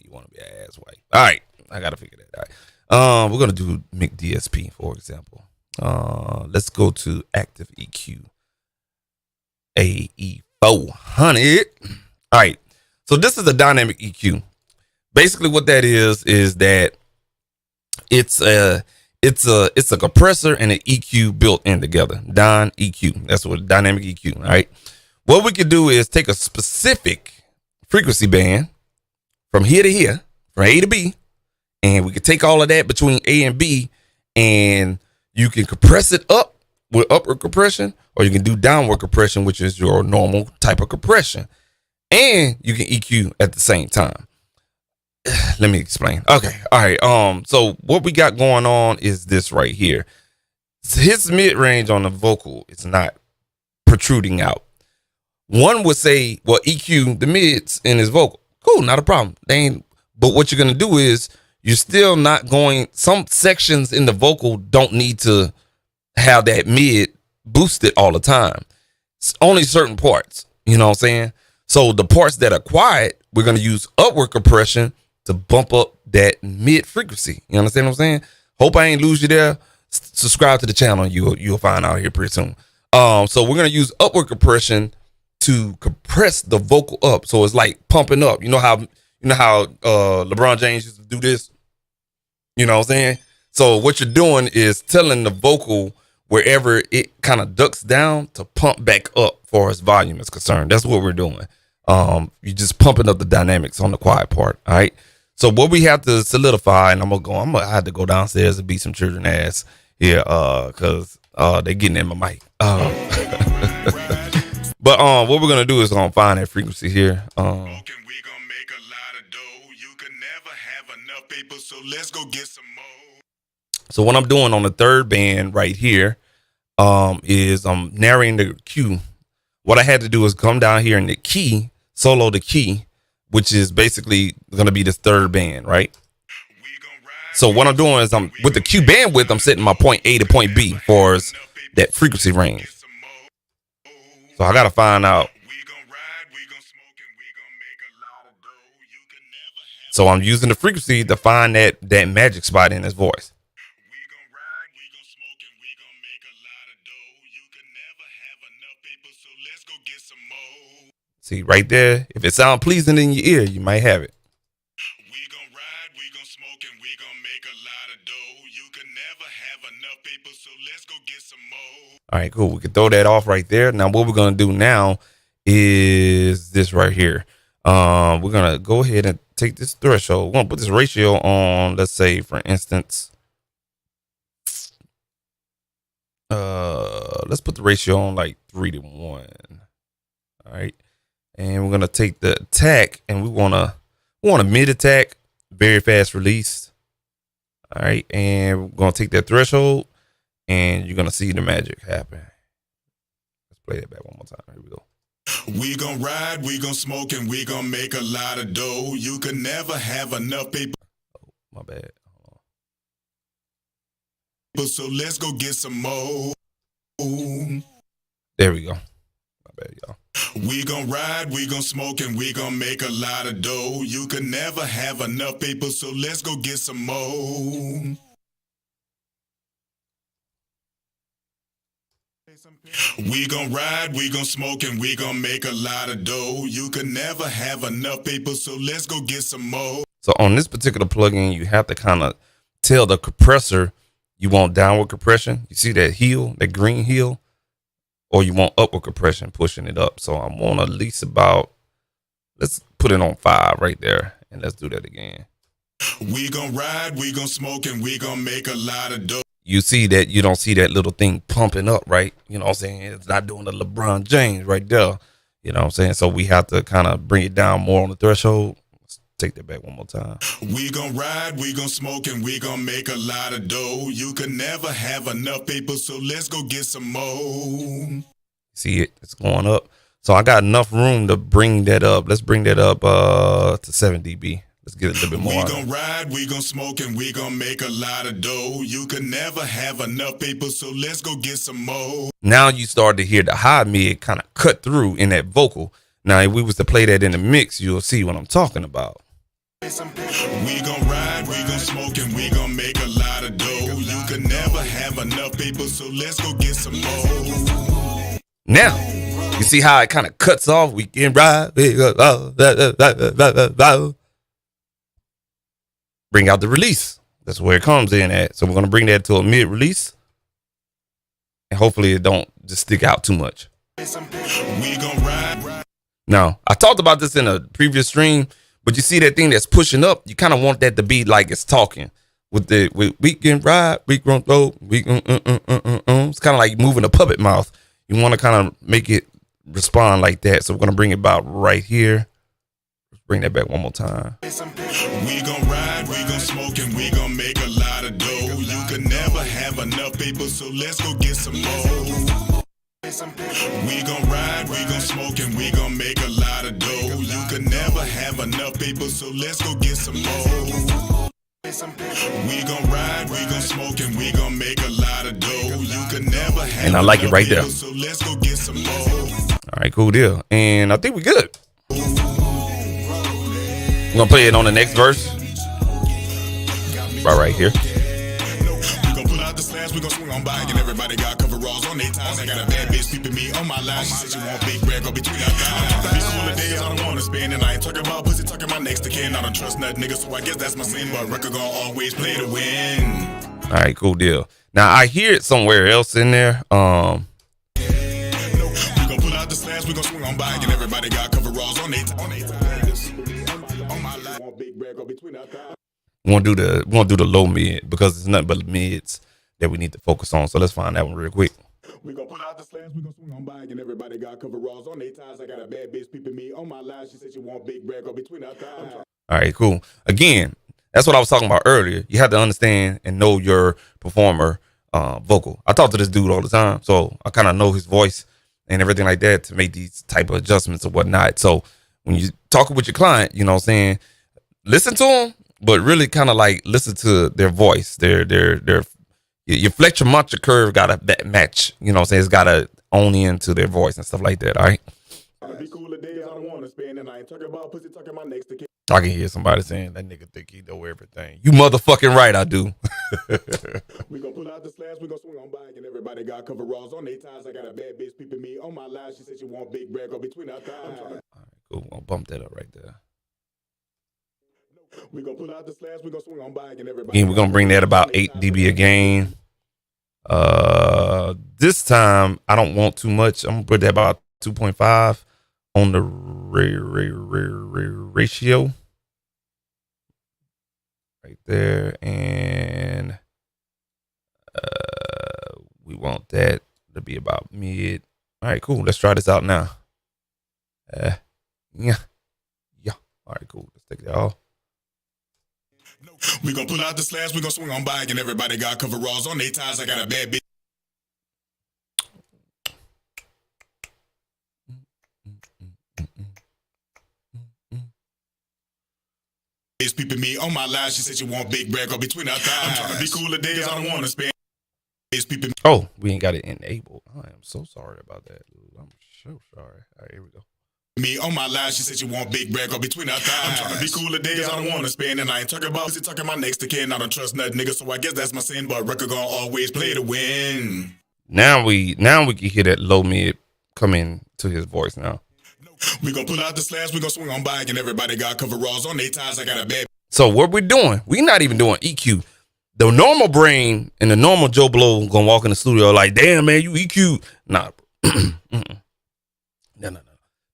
want to be an ass white. All right. I got to figure that out. We're going to do MIC DSP, for example. Let's go to active EQ AE400. All right. So this is a dynamic EQ. Basically what that is that it's a compressor and an EQ built in together. Dyn EQ. That's what dynamic EQ. All right. What we could do is take a specific frequency band from here to here, from A to B, and we could take all of that between A and B, and you can compress it up with upward compression, or you can do downward compression, which is your normal type of compression, and you can EQ at the same time. Let me explain. Okay. All right. So what we got going on is this right here. His mid range on the vocal is not protruding out. One would say, well, EQ the mids in his vocal. Cool, not a problem. But what you're gonna do is you're still not going. Some sections in the vocal don't need to have that mid boosted all the time. It's only certain parts. You know what I'm saying? So the parts that are quiet, we're gonna use upward compression to bump up that mid frequency. You understand what I'm saying? Hope I ain't lose you there. Subscribe to the channel. You'll find out here pretty soon. So we're gonna use upward compression to compress the vocal up, so it's like pumping up. You know how LeBron James used to do this. You know what I'm saying? So what you're doing is telling the vocal wherever it kind of ducks down to pump back up, far as volume is concerned. That's what we're doing. You're just pumping up the dynamics on the quiet part. All right. So what we have to solidify, and I'm gonna have to go downstairs and beat some children ass here, cause they're getting in my mic. But what we're gonna do is gonna find that frequency here. We gonna make a lot of dough. You can never have enough people, so let's go get some more. So what I'm doing on the third band right here, is I'm narrowing the Q. What I had to do is come down here in the key, solo the key, which is basically gonna be this third band, right? So what I'm doing is I'm with the Q bandwidth, I'm setting my point A to point B for that frequency range. So I gotta find out. So I'm using the frequency to find that magic spot in his voice. See right there, if it sounds pleasing in your ear, you might have it. We gon' ride, we gon' smoke, and we gon' make a lot of dough. You can never have enough people, so let's go get some more. All right, cool. We can throw that off right there. Now what we're gonna do now is this right here. We're gonna go ahead and take this threshold. We're gonna put this ratio on, let's say, for instance, let's put the ratio on like 3 to 1. All right. And we're gonna take the attack, and we want a mid attack, very fast release. All right, and we're gonna take that threshold, and you're gonna see the magic happen. Let's play that back one more time. Here we go. We gon' ride, we gon' smoke, and we gon' make a lot of dough. You can never have enough people. Oh, my bad. So let's go get some more. There we go. My bad, y'all. We gon' ride, we gon' smoke, and we gon' make a lot of dough. You can never have enough people, so let's go get some more. We gon' ride, we gon' smoke, and we gon' make a lot of dough. You can never have enough people, so let's go get some more. So on this particular plugin, you have to kind of tell the compressor you want downward compression. You see that heel, that green heel? Or you want upward compression, pushing it up. So I want at least about, let's put it on 5 right there. And let's do that again. We gon' ride, we gon' smoke, and we gon' make a lot of dough. You see that, you don't see that little thing pumping up, right? You know what I'm saying? It's not doing the LeBron James right there. You know what I'm saying? So we have to kind of bring it down more on the threshold. Let's take that back one more time. We gon' ride, we gon' smoke, and we gon' make a lot of dough. You can never have enough people, so let's go get some more. See it? It's going up. So I got enough room to bring that up. Let's bring that up to 7 dB. Let's get a little bit more. We gon' ride, we gon' smoke, and we gon' make a lot of dough. You can never have enough people, so let's go get some more. Now you start to hear the high mid kind of cut through in that vocal. Now, if we was to play that in the mix, you'll see what I'm talking about. We gon' ride, we gon' smoke, and we gon' make a lot of dough. You can never have enough people, so let's go get some more. Now, you see how it kind of cuts off? We can ride. Bring out the release. That's where it comes in at. So we're going to bring that to a mid release. And hopefully it don't just stick out too much. We gon' ride. Now, I talked about this in a previous stream, but you see that thing that's pushing up? You kind of want that to be like it's talking. With we can ride, we gon' go, we gon' It's kind of like moving a puppet mouth. You want to kind of make it respond like that. So we're going to bring it about right here. Let's bring that back one more time. We gon' ride, we gon' smoke, and we gon' make a lot of dough. You can never have enough people, so let's go get some more. We gon' ride, we gon' smoke, and we gon' make a lot of dough. You can never have enough people, so let's go get some more. We gon' ride, we gon' smoke, and we gon' make a lot of dough. You can never have and I like it right there. People, so let's go get some more. All right, cool deal. And I think we're good. We're going to play it on the next verse. Right here. We gon' pull out the slabs, we gon' swing on by, and everybody got coveralls on their ties. I got a bad bitch peeping me on my line. She said she want big bread, go between our thighs. These cooler days, I don't wanna spend, and I ain't talking about pussy, talking my next to kin. I don't trust nothing, nigga, so I guess that's my sin. But record gon' always play to win. All right, cool deal. Now I hear it somewhere else in there. We gon' pull out the slabs, we gon' swing on by, and everybody got coveralls on their ties. On my line, want big bread, go between our thighs. We want to do the low mid because it's nothing but mids that we need to focus on. So let's find that one real quick. We gon' pull out the slabs, we gon' swing on by, and everybody got coveralls on their ties. I got a bad bitch peeping me on my line. She said she want big bread, go between our thighs. All right, cool. Again, that's what I was talking about earlier. You have to understand and know your performer vocal. I talk to this dude all the time, so I kind of know his voice and everything like that to make these type of adjustments or whatnot. So when you talking with your client, you know what I'm saying, listen to them, but really kind of like listen to their voice. Your flexion macho curve got to match. You know what I'm saying? It's got to own into their voice and stuff like that. All right. Be cooler days, I don't want to spend, and I ain't talking about pussy, talking my next to kid. I can hear somebody saying that nigga think he know everything. You motherfucking right, I do. We gon' pull out the slabs, we gon' swing on by, and everybody got coveralls on their ties. I got a bad bitch peeping me on my line. She said she want big bread, go between our thighs. All right, cool. I'll bump that up right there. We gon' pull out the slabs, we gon' swing on by, and everybody. Again, we're gonna bring that about 8 dB a gain. This time I don't want too much. I'm gonna put that about 2.5 on the ratio right there, and we want that to be about mid. All right, cool. Let's try this out now. Yeah. All right, cool. Let's take that off. We gon' pull out the slabs, we gon' swing on by, and everybody got coveralls on their ties. I got a bad bitch. Bitch peeping me on my line. She said she want big bread, go between our thighs. I'm trying to be cooler days, I don't wanna spend. Bitch peeping. Oh, we ain't got it enabled. I am so sorry about that. I'm so sorry. All right, here we go. Me on my line, she said she want big bread, go between our thighs. I'm trying to be cooler days, I don't wanna spend, and I ain't talking about pussy, talking my next to kin. I don't trust nothing, nigga, so I guess that's my sin. But record gon' always play to win. Now we can hear that low mid come in to his voice now. We gon' pull out the slabs, we gon' swing on by, and everybody got coveralls on their ties. I got a bad. So what we're doing, we're not even doing EQ. The normal brain and the normal Joe Blow gonna walk in the studio like, damn man, you EQ. Nah, no.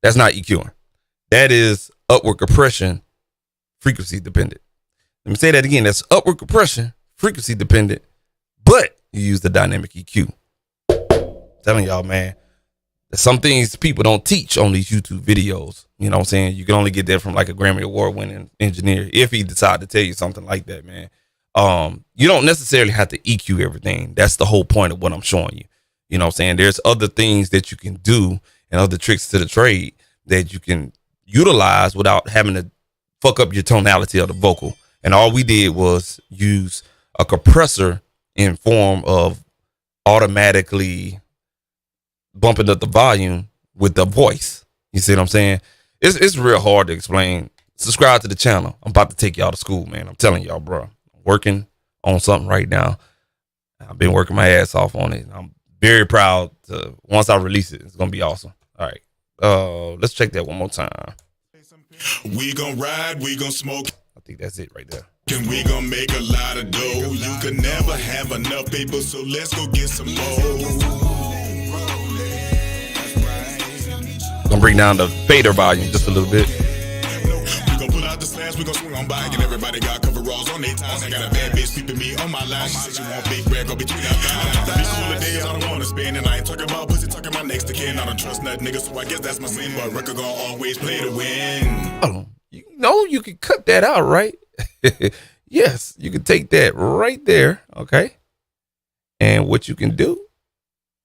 That's not EQing. That is upward compression, frequency dependent. Let me say that again. That's upward compression, frequency dependent, but you use the dynamic EQ. I'm telling y'all, man, Some things people don't teach on these YouTube videos. You know what I'm saying? You can only get that from like a Grammy Award winning engineer if he decide to tell you something like that, man. You don't necessarily have to EQ everything. That's the whole point of what I'm showing you. You know what I'm saying? There's other things that you can do and other tricks to the trade that you can utilize without having to fuck up your tonality of the vocal. And all we did was use a compressor in form of automatically bumping up the volume with the voice. You see what I'm saying? It's real hard to explain. Subscribe to the channel. I'm about to take y'all to school, man. I'm telling y'all, bro. I'm working on something right now. I've been working my ass off on it. I'm very proud to, once I release it, it's gonna be awesome. All right. Let's check that one more time. We gon' ride, we gon' smoke. I think that's it right there. And we gon' make a lot of dough. You can never have enough paper, so let's go get some more. Gonna bring down the fader volume just a little bit. We gon' pull out the slabs, we gon' swing on by, and everybody got coveralls on their ties. I got a bad bitch peeping me on my line. She said she want big bread, go between our thighs. These cooler days I don't wanna spend, and I ain't talking about pussy, talking my next to kin. I don't trust nothing, nigga, so I guess that's my sin. But record gon' always play to win. Oh, you know you can cut that out, right? Yes, you can take that right there, okay? And what you can do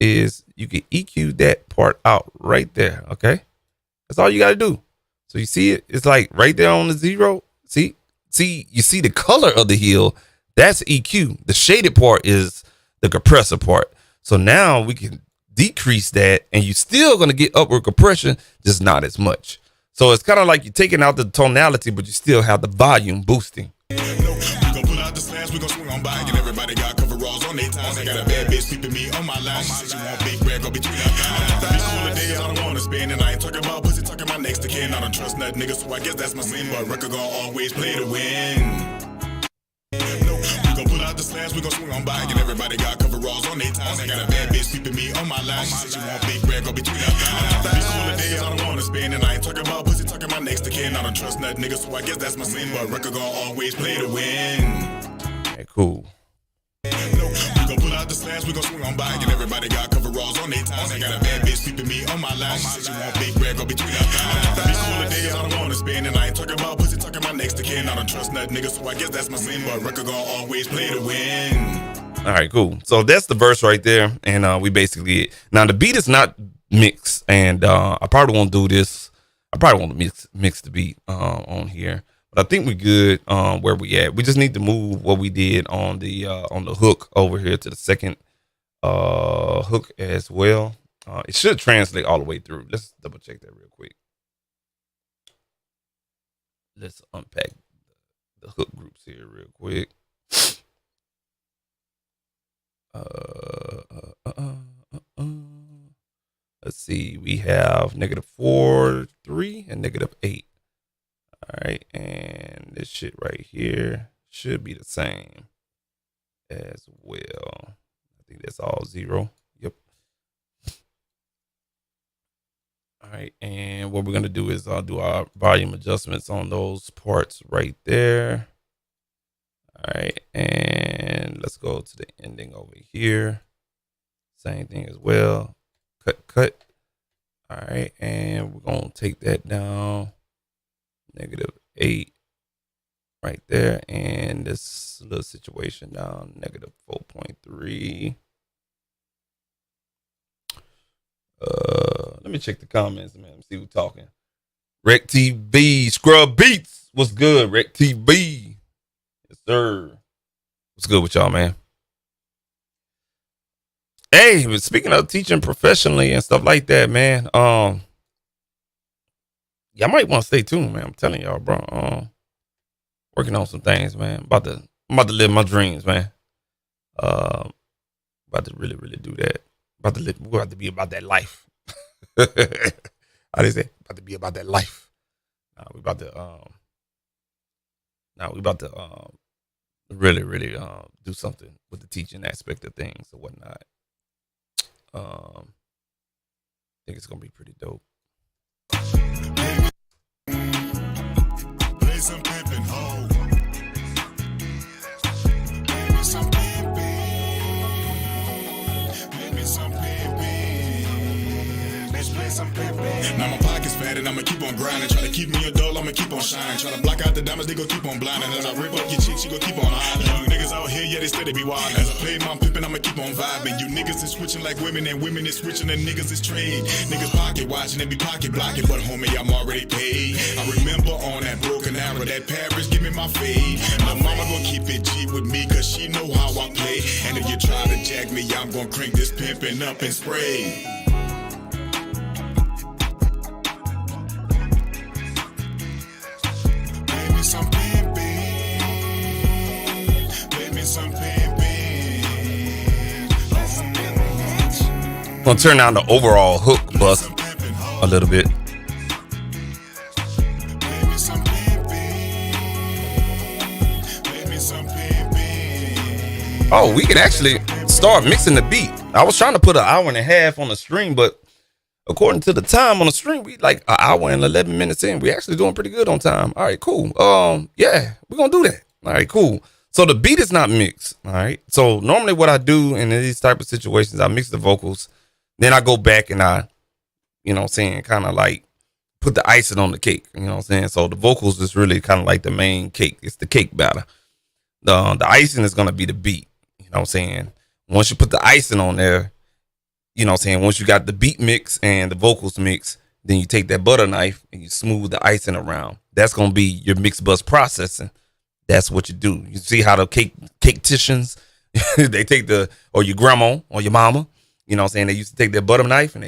is you can EQ that part out right there, okay? That's all you got to do. So you see it? It's like right there on the 0. See, you see the color of the heel. That's EQ. The shaded part is the compressor part. So now we can decrease that, and you're still going to get upward compression, just not as much. So it's kind of like you're taking out the tonality, but you still have the volume boosting. We gon' pull out the slabs, we gon' swing on by, and everybody got coveralls on their ties. I got a bad bitch peeping me on my line. She said she want big bread, go between our thighs. These cooler days I don't wanna spend, and I ain't talking about pussy, talking my next to kin. I don't trust nothing, nigga, so I guess that's my sin. But record gon' always play to win. We gon' pull out the slabs, we gon' swing on by, and everybody got coveralls on their ties. I got a bad bitch peeping me on my line. She said she want big bread, go between our thighs. These cooler days I don't wanna spend, and I ain't talking about pussy, talking my next to kin. I don't trust nothing, nigga, so I guess that's my sin. But record gon' always play to win. Okay, cool. We gon' pull out the slabs, we gon' swing on by, and everybody got coveralls on their ties. I got a bad bitch peeping me on my line. She said she want big bread, go between our thighs. These cooler days I don't wanna spend, and I ain't talking about pussy, talking my next to kin. I don't trust nothing, nigga, so I guess that's my sin. But record gon' always play to win. All right, cool. So that's the verse right there, and we basically now the beat is not mixed, and I probably won't do this. I probably won't mix the beat on here, but I think we're good where we at. We just need to move what we did on the hook over here to the second hook as well. It should translate all the way through. Let's double check that real quick. Let's unpack the hook groups here real quick. Let's see. We have -4, 3, and -8. All right, and this shit right here should be the same as well. I think that's all 0. Yep. All right, and what we're gonna do is I'll do our volume adjustments on those parts right there. All right, and let's go to the ending over here. Same thing as well. Cut. All right, and we're gonna take that down. -8 right there, and this little situation down -4.3. Let me check the comments, man. See who's talking. Rec TV, Scrub Beats. What's good, Rec TV? Yes, sir. What's good with y'all, man? Hey, but speaking of teaching professionally and stuff like that, man, y'all might want to stay tuned, man. I'm telling y'all, bro. Working on some things, man. I'm about to live my dreams, man. About to really, really do that. We're about to be about that life. How do you say? About to be about that life. We about to really, really do something with the teaching aspect of things or whatnot. I think it's gonna be pretty dope. Play some pimpin' ho. Give me some pimpin'. Give me some pimpin'. Now my pocket's fat and I'ma keep on grinding. Try to keep me a dull, I'ma keep on shining. Try to block out the diamonds, they gon' keep on blinding. As I rip up your chick, she gon' keep on hiding. Young niggas out here, yeah, they steady be wildin'. As I play my pimpin', I'ma keep on vibing. You niggas is switching like women, and women is switching, and niggas is trade. Niggas pocket watching and be pocket blocking, but homie, I'm already paid. I remember on that broken arrow, that Paris, give me my fade. My mama gon' keep it G with me, cause she know how I play. And if you try to jack me, I'm gon' crank this pimpin' up and spray. Some pimpin', baby, some pimpin'. I'm gonna turn down the overall hook bus a little bit. Baby, some pimpin', baby, some pimpin'. Oh, we can actually start mixing the beat. I was trying to put an hour and a half on the stream, but according to the time on the stream, we like an hour and 11 minutes in. We actually doing pretty good on time. All right, cool. Yeah, we're gonna do that. All right, cool. So the beat is not mixed. All right. So normally what I do in these type of situations, I mix the vocals, then I go back and I, you know what I'm saying, kind of like put the icing on the cake. You know what I'm saying? So the vocals is really kind of like the main cake. It's the cake batter. The icing is gonna be the beat. You know what I'm saying? Once you put the icing on there, you know what I'm saying, once you got the beat mix and the vocals mix, then you take that butter knife and you smooth the icing around. That's going to be your mix bus processing. That's what you do. You see how the cake-ticians, they take or your grandma or your mama, you know what I'm saying, they used to take their butter knife and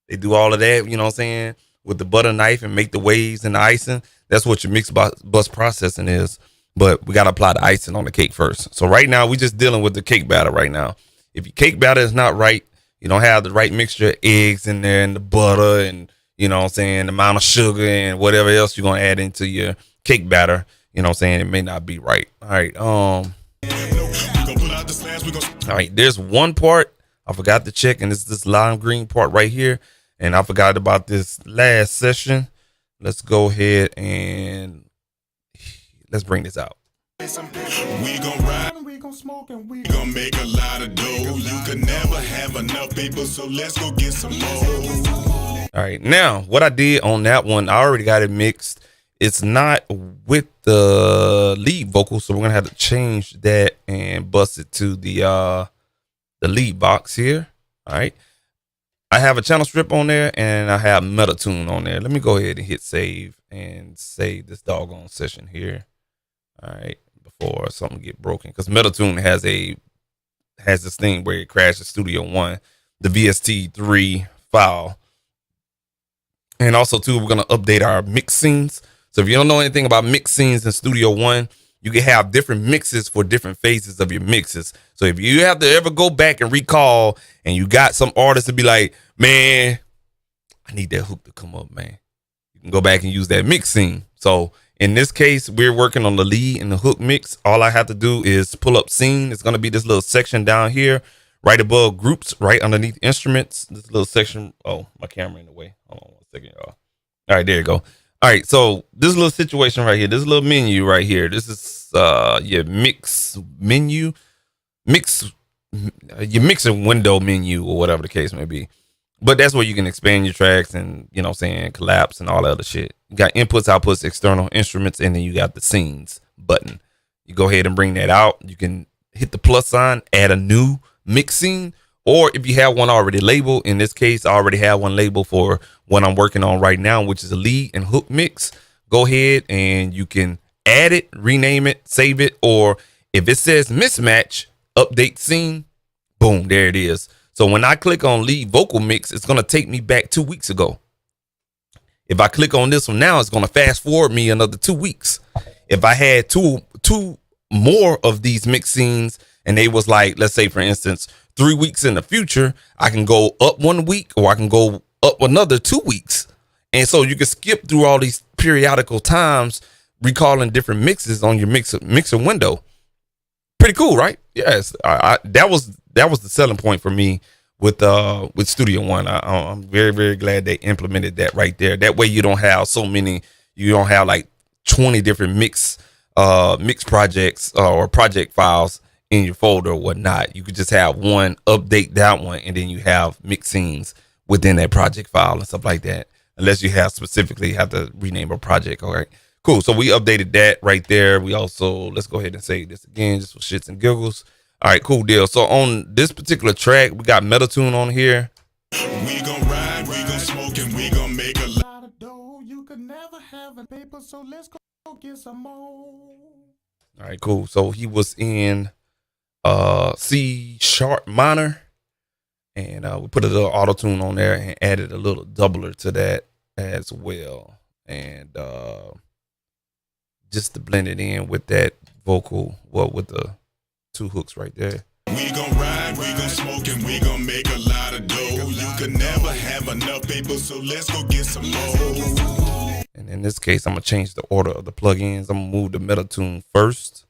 they do all of that, you know what I'm saying, with the butter knife and make the waves and the icing. That's what your mix bus processing is. But we got to apply the icing on the cake first. So right now, we just dealing with the cake batter right now. If your cake batter is not right, you don't have the right mixture of eggs in there and the butter and, you know what I'm saying, the amount of sugar and whatever else you're going to add into your cake batter, you know what I'm saying, it may not be right. All right. All right. There's one part I forgot to check, and it's this lime green part right here. And I forgot about this last session. Let's go ahead and let's bring this out. We gon' ride, we gon' smoke, and we gon' make a lot of dough. You can never have enough people, so let's go get some more. All right, now what I did on that one, I already got it mixed. It's not with the lead vocal, so we're gonna have to change that and bust it to the lead box here. All right, I have a channel strip on there and I have Meta Tune on there. Let me go ahead and hit save and save this doggone session here. All right. Before something get broken, because Meta Tune has this thing where it crashes Studio One, the VST3 file, and also too we're gonna update our mix scenes. So if you don't know anything about mix scenes in Studio One, you can have different mixes for different phases of your mixes. So if you have to ever go back and recall, and you got some artists to be like, man, I need that hook to come up, man, you can go back and use that mix scene. So in this case, we're working on the lead and the hook mix. All I have to do is pull up scene. It's going to be this little section down here, right above groups, right underneath instruments. This little section. Oh, my camera in the way. Hold on 1 second, y'all. All right, there you go. All right, so this little situation right here, this little menu right here, this is your mix menu, your mixing window menu or whatever the case may be. But that's where you can expand your tracks and, you know what I'm saying, collapse and all that other shit. You got inputs, outputs, external instruments, and then you got the scenes button. You go ahead and bring that out. You can hit the plus sign, add a new mix scene, or if you have one already labeled, in this case, I already have one labeled for what I'm working on right now, which is a lead and hook mix. Go ahead and you can add it, rename it, save it, or if it says mismatch, update scene, boom, there it is. So when I click on lead vocal mix, it's going to take me back 2 weeks ago. If I click on this one now, it's going to fast forward me another 2 weeks. If I had two more of these mix scenes and they was like, let's say, for instance, 3 weeks in the future, I can go up 1 week or I can go up another 2 weeks. And so you can skip through all these periodical times, recalling different mixes on your mixer window. Pretty cool, right? Yes. That was the selling point for me with Studio One. I'm very, very glad they implemented that right there. That way you don't have you don't have like 20 different mix projects or project files in your folder or whatnot. You could just have one, update that one, and then you have mix scenes within that project file and stuff like that, unless you have to rename a project. All right, cool. So we updated that right there. We also, let's go ahead and say this again, just for shits and giggles. All right, cool deal. So on this particular track, we got Metal Tune on here. We gon' ride, we gon' smoke, and we gon' make a lot of dough. You could never have a paper, so let's go get some more. All right, cool. So he was in C sharp minor, and we put a little auto tune on there and added a little doubler to that as well, and just to blend it in with that vocal, well, with the 2 hooks right there. We gon' ride, we gon' smoke, and we gon' make a lot of dough. You could never have enough paper, so let's go get some more. And in this case, I'm gonna change the order of the plugins. I'm gonna move the Metal Tune first,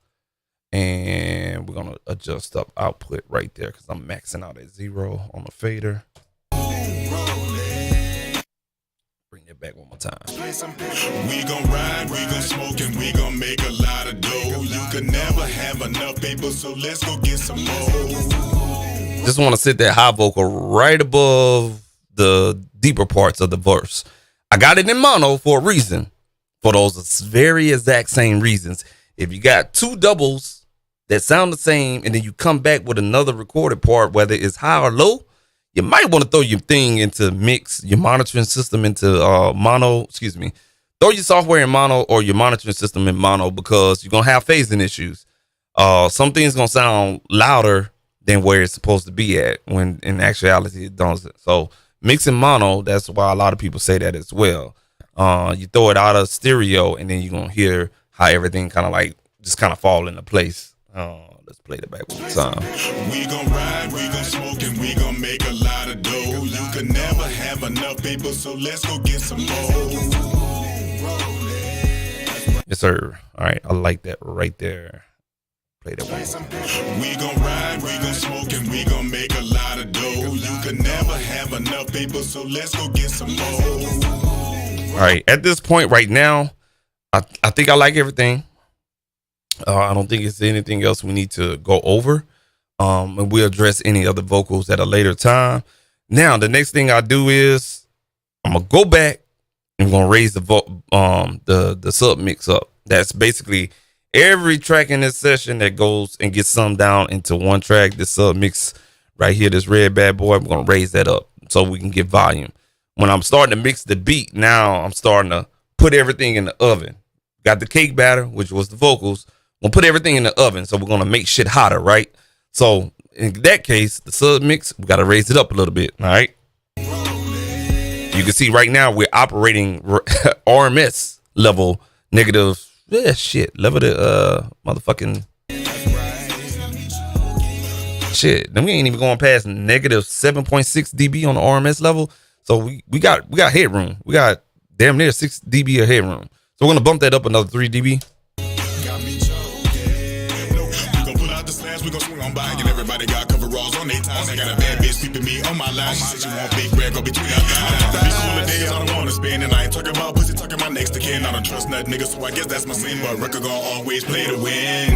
and we're gonna adjust up output right there because I'm maxing out at 0 on the fader. Bring it back one more time. We gon' ride, we gon' smoke, and we gon' make a lot of dough. You could never have enough paper, so let's go get some more. Just want to sit that high vocal right above the deeper parts of the verse. I got it in mono for a reason, for those very exact same reasons. If you got 2 doubles that sound the same, and then you come back with another recorded part, whether it's high or low, you might want to throw your thing into mix, your monitoring system into mono, throw your software in mono or your monitoring system in mono, because you're going to have phasing issues. Some things going to sound louder than where it's supposed to be at, when in actuality it doesn't. So mixing mono, that's why a lot of people say that as well. You throw it out of stereo, and then you're going to hear how everything kind of fall into place. Let's play the back one time. We gon' ride, we gon' smoke, and we gon' make a lot of dough. You could never have enough paper, so let's go get some more. Yes, sir. All right, I like that right there. Play that one. We gon' ride, we gon' smoke, and we gon' make a lot of dough. You could never have enough paper, so let's go get some more. All right, at this point right now, I think I like everything. I don't think it's anything else we need to go over. And we'll address any other vocals at a later time. Now, the next thing I do is I'm gonna go back and we're gonna raise the sub mix up. That's basically every track in this session that goes and gets summed down into one track. This sub mix right here, this red bad boy, we're gonna raise that up so we can get volume. When I'm starting to mix the beat, now I'm starting to put everything in the oven. Got the cake batter, which was the vocals. We'll put everything in the oven, so we're gonna make shit hotter, right? So in that case, the sub mix, we gotta raise it up a little bit, all right? You can see right now we're operating RMS level negative, level to motherfucking shit. Then we ain't even going past negative 7.6 dB on the RMS level. So we got headroom. We got damn near 6 dB of headroom. So we're gonna bump that up another 3 dB. We gon' swing on by and everybody got coveralls on their ties. I got a bad bitch peeping me on my line. She said she want big bread, go between our thighs. These cooler days I don't wanna spend, and I ain't talking about pussy, talking about next to kin. I don't trust nothing, nigga, so I guess that's my sin. But record gon' always play to win.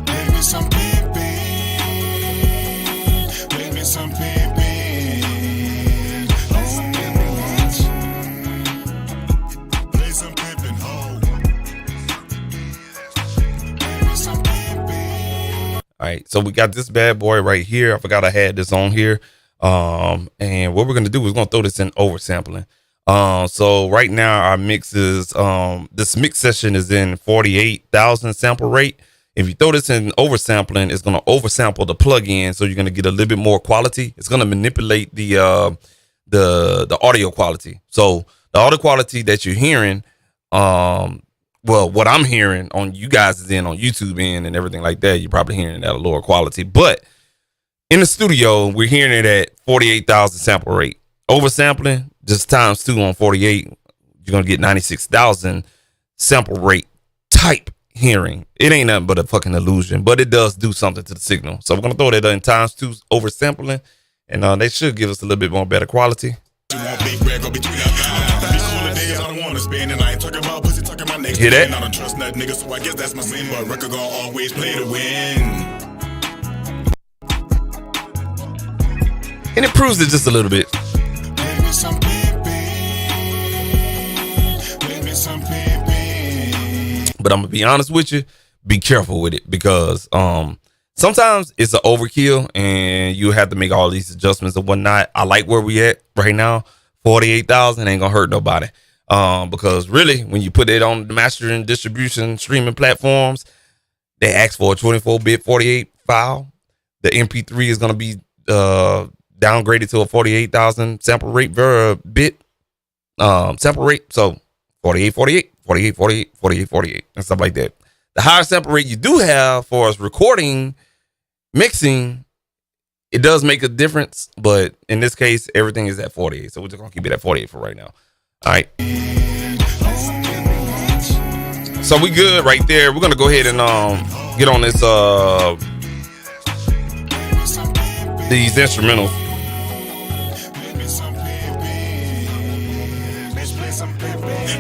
Play me some pimpin', play me some pimpin'. All right, so we got this bad boy right here. I forgot I had this on here. And what we're gonna do is we're gonna throw this in oversampling. So right now our mix is this mix session is in 48,000 sample rate. If you throw this in oversampling, it's gonna oversample the plugin, so you're gonna get a little bit more quality. It's gonna manipulate the audio quality. So the audio quality that you're hearing, well, what I'm hearing on you guys is on YouTube and everything like that. You're probably hearing it at a lower quality, but in the studio, we're hearing it at 48,000 sample rate. Oversampling, just times 2 on 48, you're going to get 96,000 sample rate type hearing. It ain't nothing but a fucking illusion, but it does do something to the signal. So we're going to throw that in times 2 oversampling, and they should give us a little bit more better quality. Hear that? I don't trust nothing, nigga, so I guess that's my sin. But record gon' always play to win. and improves it just a little bit. Play me some pimpin'. Play me some pimpin'. But I'm gonna be honest with you, be careful with it, because sometimes it's an overkill and you have to make all these adjustments and whatnot. I like where we at right now. 48,000 ain't gonna hurt nobody. Because really, when you put it on the mastering, distribution, streaming platforms, they ask for a 24-bit 48 file. The MP3 is gonna be downgraded to a 48,000 sample rate bit sample rate. So 48, 48, 48, 48, 48, 48, and stuff like that. The higher sample rate you do have for us recording, mixing, it does make a difference, but in this case, everything is at 48. So we're just gonna keep it at 48 for right now. All right. So we good right there. We're gonna go ahead and get on this these instrumentals.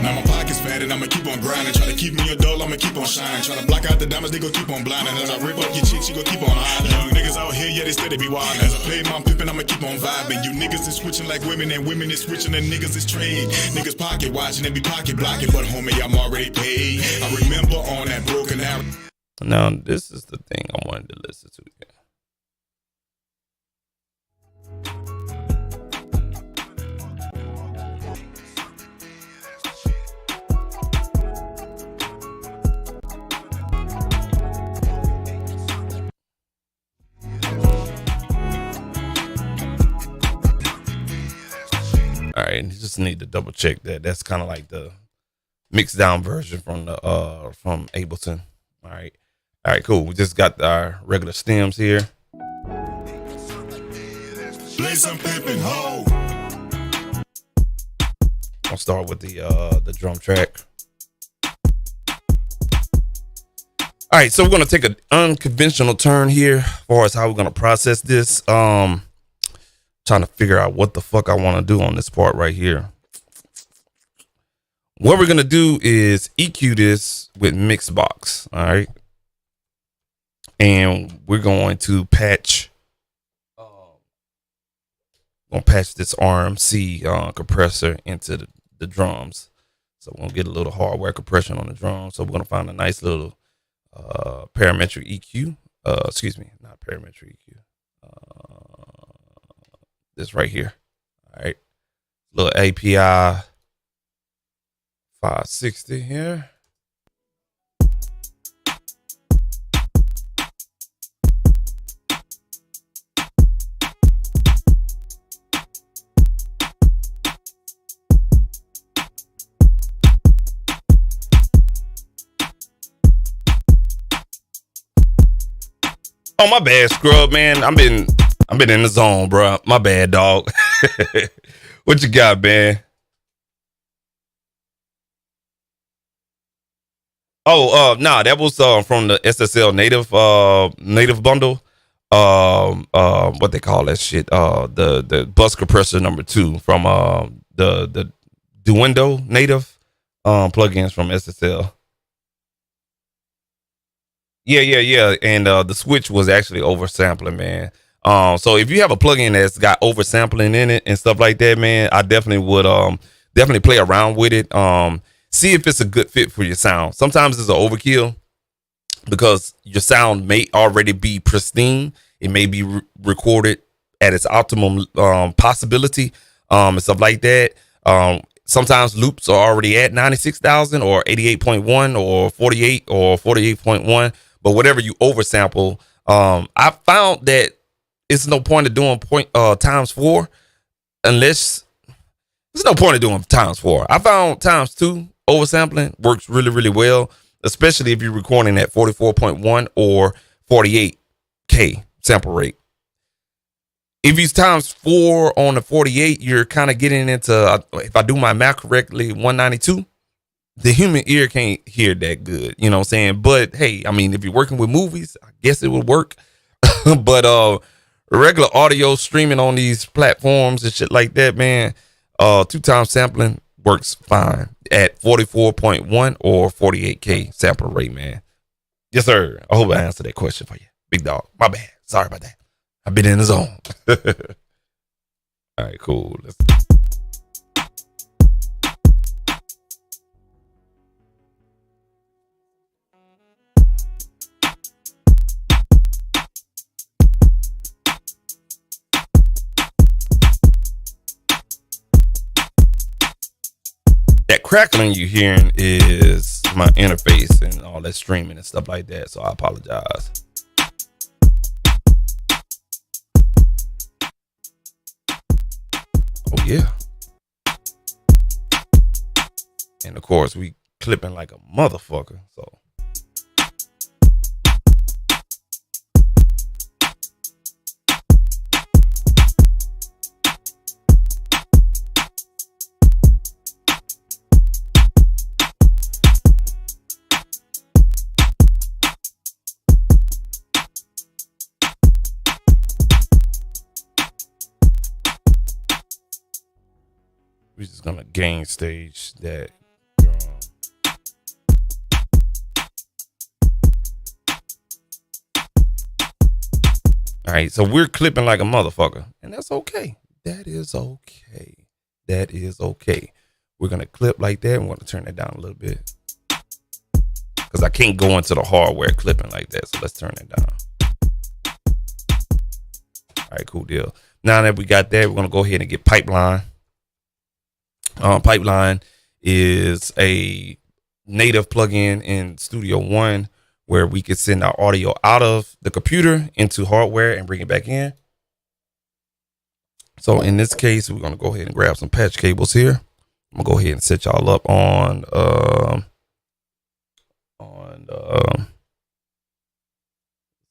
Now my pocket's fat and I'ma keep on grinding. Try to keep me a dull, I'ma keep on shining. Try to block out the diamonds, they gon' keep on blinding. As I rip up your chicks, you gon' keep on hiding. Young niggas out here, yeah, they steady be wild. As I play my pimpin', I'ma keep on vibing. You niggas is switching like women, and women is switching, and niggas is trade. Niggas pocket watching and be pocket blocking, but homie, I'm already paid. I remember on that broken arrow. Now, this is the thing I wanted to listen to. All right, you just need to double check that. That's kind of like the mixed down version from the from Ableton. All right, cool. We just got our regular stems here. Play some pimpin' ho. I'll start with the drum track. All right, so we're gonna take an unconventional turn here as far as how we're gonna process this. Trying to figure out what the fuck I want to do on this part right here. What we're gonna do is EQ this with Mixbox. All right, and we're going to patch. Gonna patch this RMC compressor into the drums. So we're gonna get a little hardware compression on the drums. So we're gonna find a nice little parametric EQ. Excuse me, not parametric EQ. This right here. All right, little API 560 here. Oh, my bad, Scrub, man. I've been in the zone, bro. My bad, dog. What you got, man? Oh, nah, that was from the SSL native bundle. What they call that shit? The bus compressor number 2 from the Duendo native plugins from SSL. Yeah. And the switch was actually oversampling, man. So if you have a plugin that's got oversampling in it and stuff like that, man, I definitely would definitely play around with it. See if it's a good fit for your sound. Sometimes it's an overkill because your sound may already be pristine. It may be recorded at its optimum possibility and stuff like that. Sometimes loops are already at 96,000 or 88.1 or 48 or 48.1. But whatever you oversample, I found that it's no point of doing times 4 unless there's no point of doing times 4. I found times 2 oversampling works really, really well, especially if you're recording at 44.1 or 48K sample rate. If you times 4 on the 48, you're kind of getting into, if I do my math correctly, 192. The human ear can't hear that good, you know what I'm saying? But hey, I mean, if you're working with movies, I guess it would work. But regular audio streaming on these platforms and shit like that, man, 2 times sampling works fine at 44.1 or 48K sample rate, man. Yes, sir. I hope I answered that question for you, big dog. My bad. Sorry about that. I've been in the zone. All right, cool. Let's that crackling you hearing is my interface and all that streaming and stuff like that. So I apologize. Oh yeah. And of course we clipping like a motherfucker. So we're just gonna gain stage that. All right, so we're clipping like a motherfucker, and that's okay. That is okay. That is okay. We're gonna clip like that. I'm gonna turn that down a little bit because I can't go into the hardware clipping like that. So let's turn it down. All right, cool deal. Now that we got that, we're gonna go ahead and get Pipeline. Pipeline is a native plugin in Studio One where we could send our audio out of the computer into hardware and bring it back in. So in this case, we're gonna go ahead and grab some patch cables here. I'm gonna go ahead and set y'all up on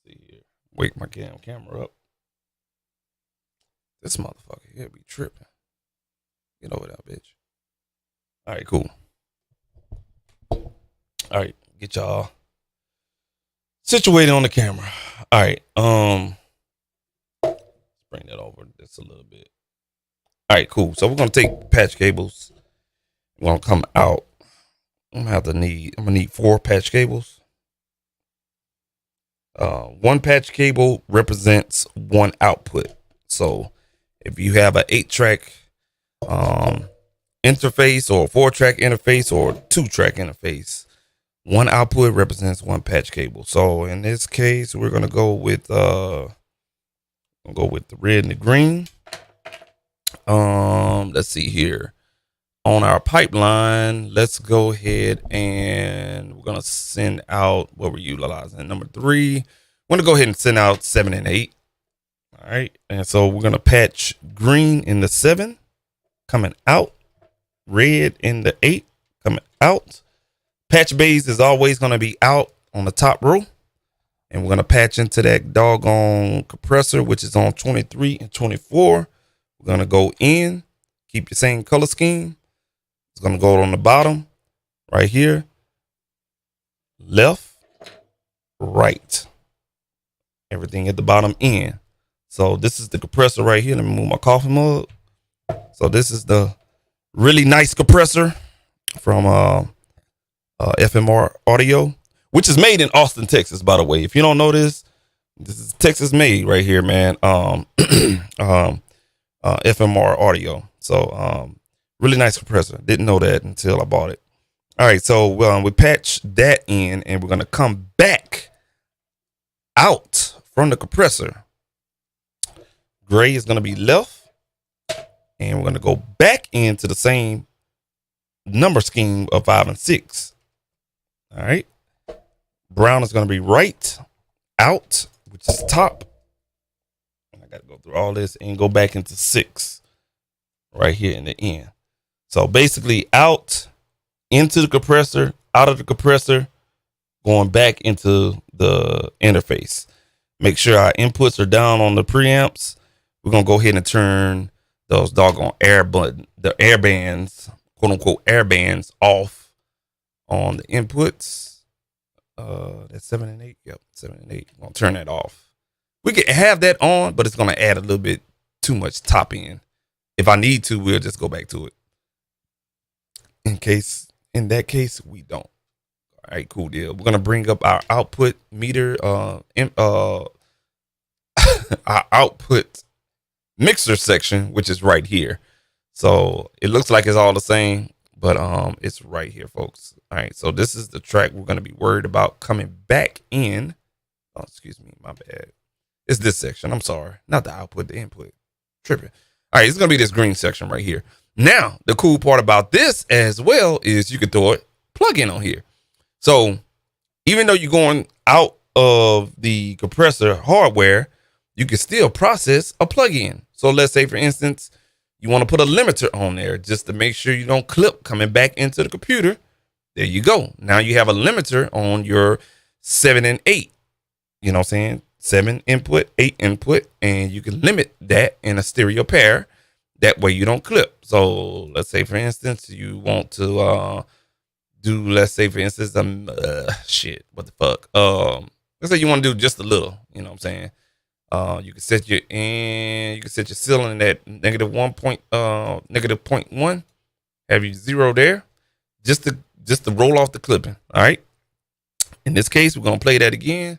see here. Wake my camera up. This motherfucker here be tripping. Get over that bitch. All right, cool. All right, get y'all situated on the camera. All right, let's bring that over just a little bit. All right, cool. So we're gonna take patch cables. We're gonna come out. I'm gonna need 4 patch cables. One patch cable represents one output. So if you have an 8-track interface or a 4-track interface or a 2-track interface, one output represents one patch cable. So in this case, we're gonna go with the red and the green. Let's see here. On our pipeline, let's go ahead and we're gonna send out what we're utilizing. Number 3, we're gonna go ahead and send out 7 and 8. All right, and so we're gonna patch green in the 7 coming out, red in the 8 coming out. Patch base is always gonna be out on the top row, and we're gonna patch into that doggone compressor, which is on 23 and 24. We're gonna go in, keep the same color scheme. It's gonna go on the bottom right here, left, right, everything at the bottom in. So this is the compressor right here. Let me move my coffee mug. So this is the really nice compressor from FMR Audio, which is made in Austin, Texas, by the way. If you don't know this is Texas made right here, man. FMR Audio. So really nice compressor. Didn't know that until I bought it. All right, so we patch that in, and we're gonna come back out from the compressor. Gray is gonna be left, and we're gonna go back into the same number scheme of 5 and 6. All right, brown is gonna be right, out, which is top. I gotta go through all this and go back into 6 right here in the end. So basically out, into the compressor, out of the compressor, going back into the interface. Make sure our inputs are down on the preamps. We're gonna go ahead and turn those doggone the air bands, quote unquote air bands, off on the inputs. That's 7 and 8. Yep, 7 and 8. We're gonna turn that off. We can have that on, but it's gonna add a little bit too much top end. If I need to, we'll just go back to it. In that case, we don't. All right, cool deal. We're gonna bring up our output meter, our output mixer section, which is right here. So it looks like it's all the same, but it's right here, folks. All right, so this is the track we're going to be worried about coming back in. Oh, excuse me, my bad. It's this section. I'm sorry, not the output, the input. Tripping. All right, it's going to be this green section right here. Now, the cool part about this as well is you can throw a plug-in on here. So even though you're going out of the compressor hardware, you can still process a plug-in. So let's say, for instance, you want to put a limiter on there just to make sure you don't clip coming back into the computer. There you go. Now you have a limiter on your 7 and 8. You know what I'm saying? 7 input, 8 input, and you can limit that in a stereo pair. That way you don't clip. So let's say, for instance, you want to do, let's say, for instance, shit, what the fuck? Let's say you want to do just a little, you know what I'm saying? You can set your ceiling at negative 0.1, have you 0 there, just to roll off the clipping. All right. In this case, we're gonna play that again.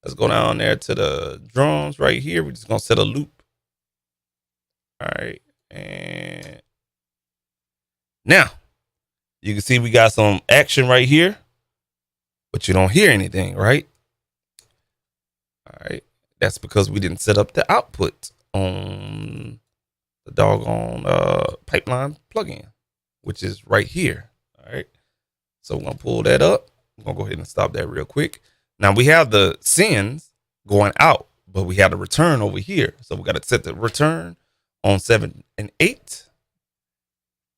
Let's go down there to the drums right here. We're just gonna set a loop. All right, and now you can see we got some action right here, but you don't hear anything, right? All right. That's because we didn't set up the output on the doggone pipeline plugin, which is right here. All right. So we're going to pull that up. I'm going to go ahead and stop that real quick. Now we have the sends going out, but we have the return over here. So we got to set the return on 7 and 8.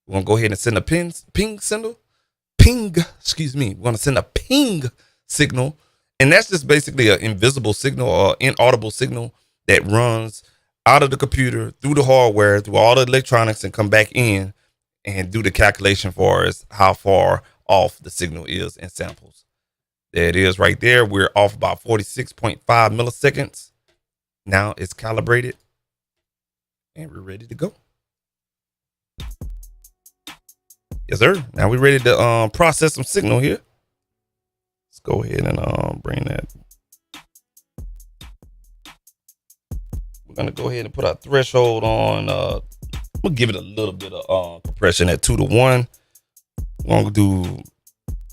We're going to go ahead and send a ping signal. We're going to send a ping signal. And that's just basically an invisible signal or inaudible signal that runs out of the computer, through the hardware, through all the electronics, and come back in and do the calculation for us how far off the signal is in samples. There it is right there. We're off about 46.5 milliseconds. Now it's calibrated and we're ready to go. Yes, sir. Now we're ready to process some signal here. Go ahead and bring that. We're gonna go ahead and put our threshold on. We'll give it a little bit of compression at 2 to 1. We're gonna do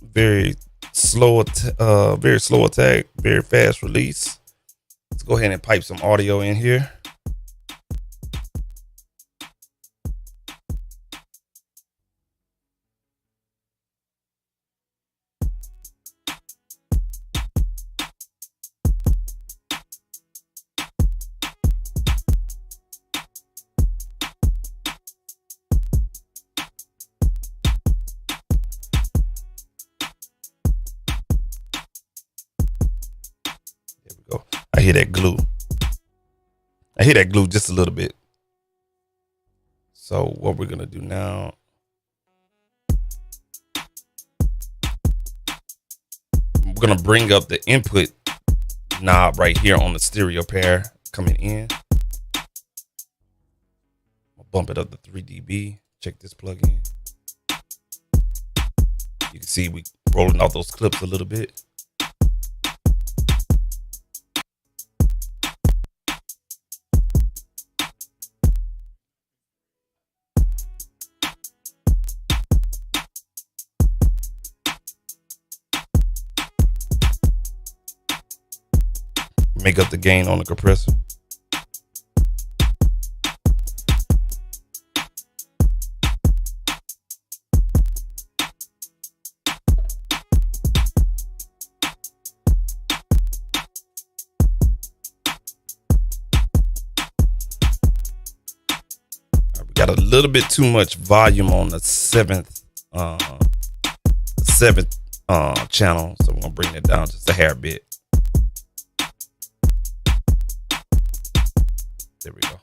very slow attack, very fast release. Let's go ahead and pipe some audio in here. I hear that glue. I hear that glue just a little bit. So what we're gonna do now, we're gonna bring up the input knob right here on the stereo pair coming in. I'll bump it up to 3 dB. Check this plug in. You can see we rolling out those clips a little bit. Make up the gain on the compressor. We got a little bit too much volume on the seventh channel, so we're gonna bring it down just a hair bit. There we go.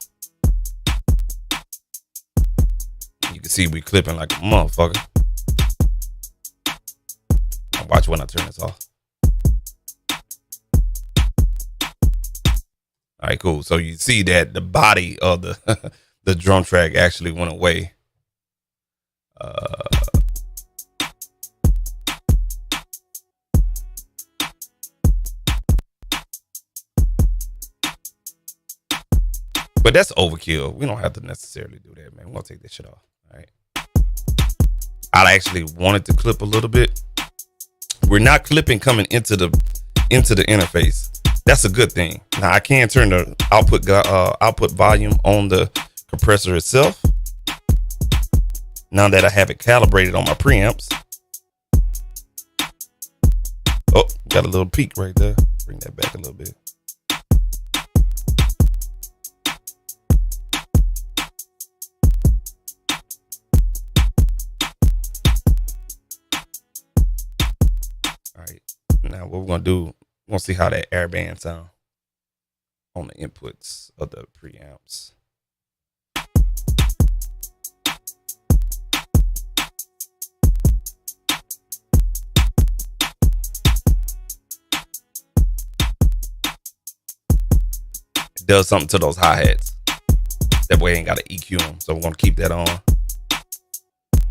You can see we clipping like a motherfucker. Watch when I turn this off. All right, cool. So you see that the body of the the drum track actually went away. But that's overkill. We don't have to necessarily do that, man. We're gonna take this shit off. All right. I actually wanted to clip a little bit. We're not clipping coming into the interface. That's a good thing. Now I can turn the output volume on the compressor itself. Now that I have it calibrated on my preamps. Oh, got a little peak right there. Bring that back a little bit. All right. Now what we're gonna do, we're gonna see how that airband sound on the inputs of the preamps. It does something to those hi-hats. That way I ain't gotta EQ them. So we're gonna keep that on.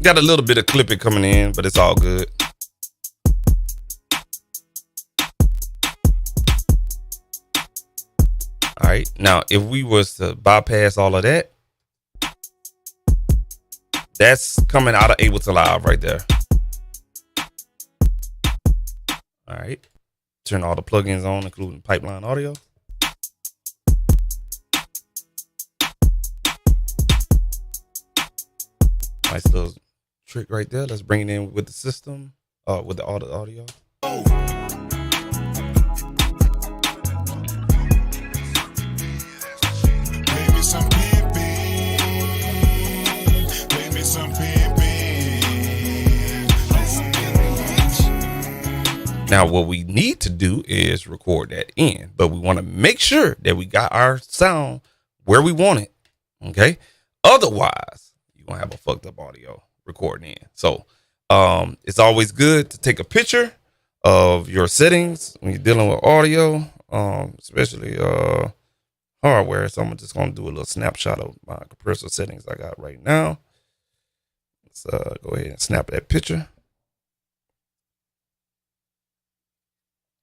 Got a little bit of clipping coming in, but it's all good. All right, now if we was to bypass all of that, that's coming out of Ableton Live right there. All right, turn all the plugins on, including Pipeline Audio. Nice little trick right there. Let's bring it in with the system, with the audio. Now, what we need to do is record that in, but we want to make sure that we got our sound where we want it. Okay. Otherwise, you're going to have a fucked up audio recording in. So, it's always good to take a picture of your settings when you're dealing with audio, especially, hardware. So I'm just going to do a little snapshot of my compressor settings I got right now. Let's, go ahead and snap that picture.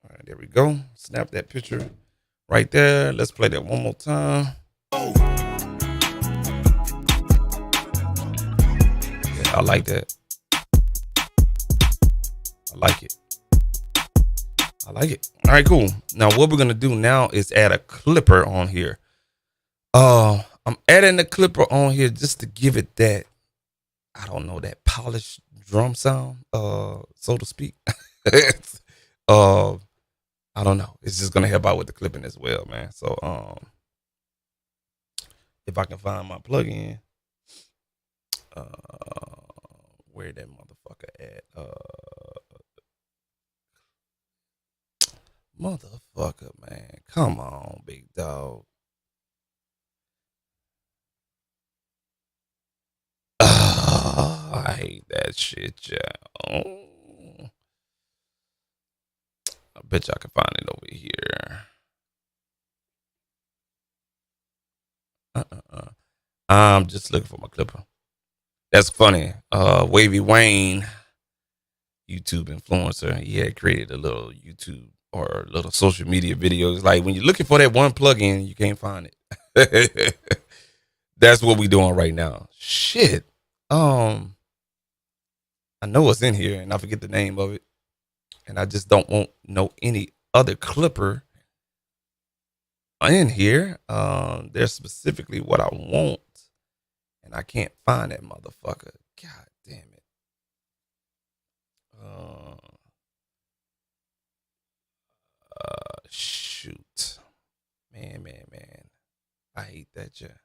All right, there we go. Snap that picture right there. Let's play that one more time. Yeah, I like that. I like it. I like it. All right, cool. Now what we're gonna do now is add a clipper on here. I'm adding the clipper on here just to give it that, I don't know, that polished drum sound, so to speak. I don't know. It's just gonna help out with the clipping as well, man. So if I can find my plugin, where that motherfucker at? Motherfucker, man. Come on, big dog. I hate that shit, y'all. I bet y'all can find it over here. I'm just looking for my clipper. That's funny. Wavy Wayne, YouTube influencer, he had created a little YouTube or a little social media videos. Like when you're looking for that one plugin, you can't find it. That's what we're doing right now. Shit. I know it's in here and I forget the name of it. And I just don't want any other clipper in here. There's specifically what I want. And I can't find that motherfucker. God damn it. Shoot. Man. I hate that, yeah.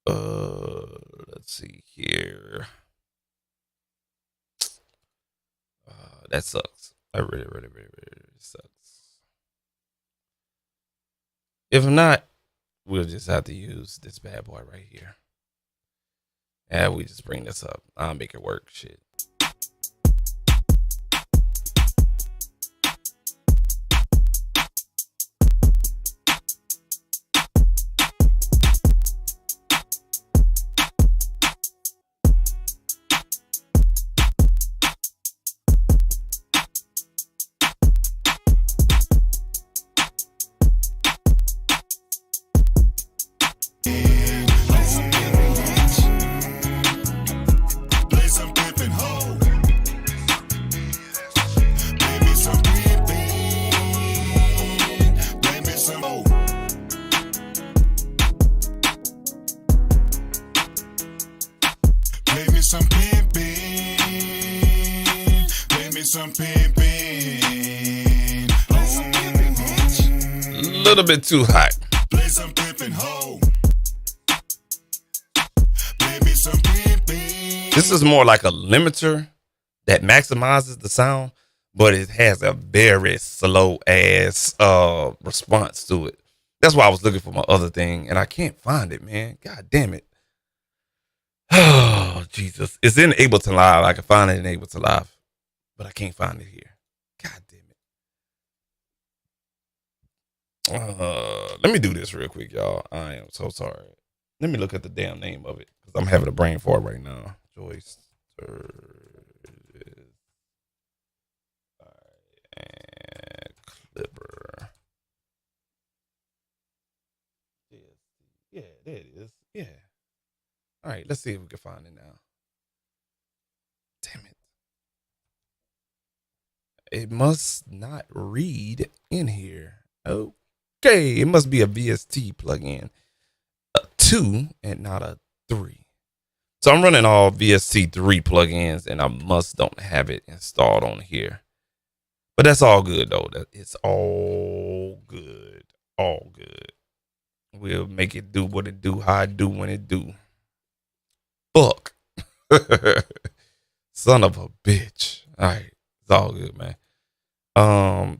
Let's see here. That sucks. That really sucks. If not, we'll just have to use this bad boy right here. And we just bring this up. I'll make it work. Shit. me some pimpin'. A little bit too hot. Play some pimpin' hoe. Play me some pimpin'. This is more like a limiter that maximizes the sound, but it has a very slow ass response to it. That's why I was looking for my other thing, and I can't find it, man. God damn it. Oh, Jesus. It's in Ableton Live. I can find it in Ableton Live, but I can't find it here. God damn it. Let me do this real quick, y'all. I am so sorry. Let me look at the damn name of it, because I'm having a brain fart right now. Joyce and Clipper. Yeah, there it is. Yeah. All right, let's see if we can find it now. Damn it. It must not read in here. Okay, it must be a VST plugin. A 2 and not a 3. So I'm running all VST 3 plugins, and I don't have it installed on here. But that's all good, though. It's all good. All good. We'll make it do what it do, how it do when it do. Fuck. Son of a bitch. All right. It's all good, man.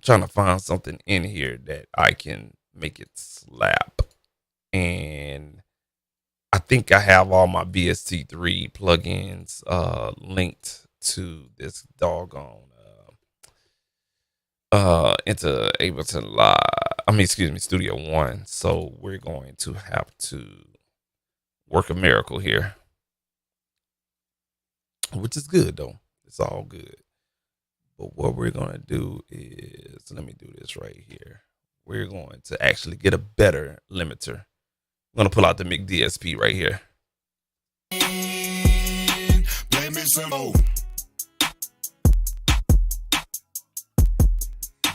Trying to find something in here that I can make it slap. And I think I have all my VST3 plugins linked to this doggone into Ableton Live. Studio One. So we're going to have to work a miracle here, which is good though. It's all good. But what we're gonna do is, let me do this right here. We're going to actually get a better limiter. I'm gonna pull out the Mic DSP right here. Play me some hoe.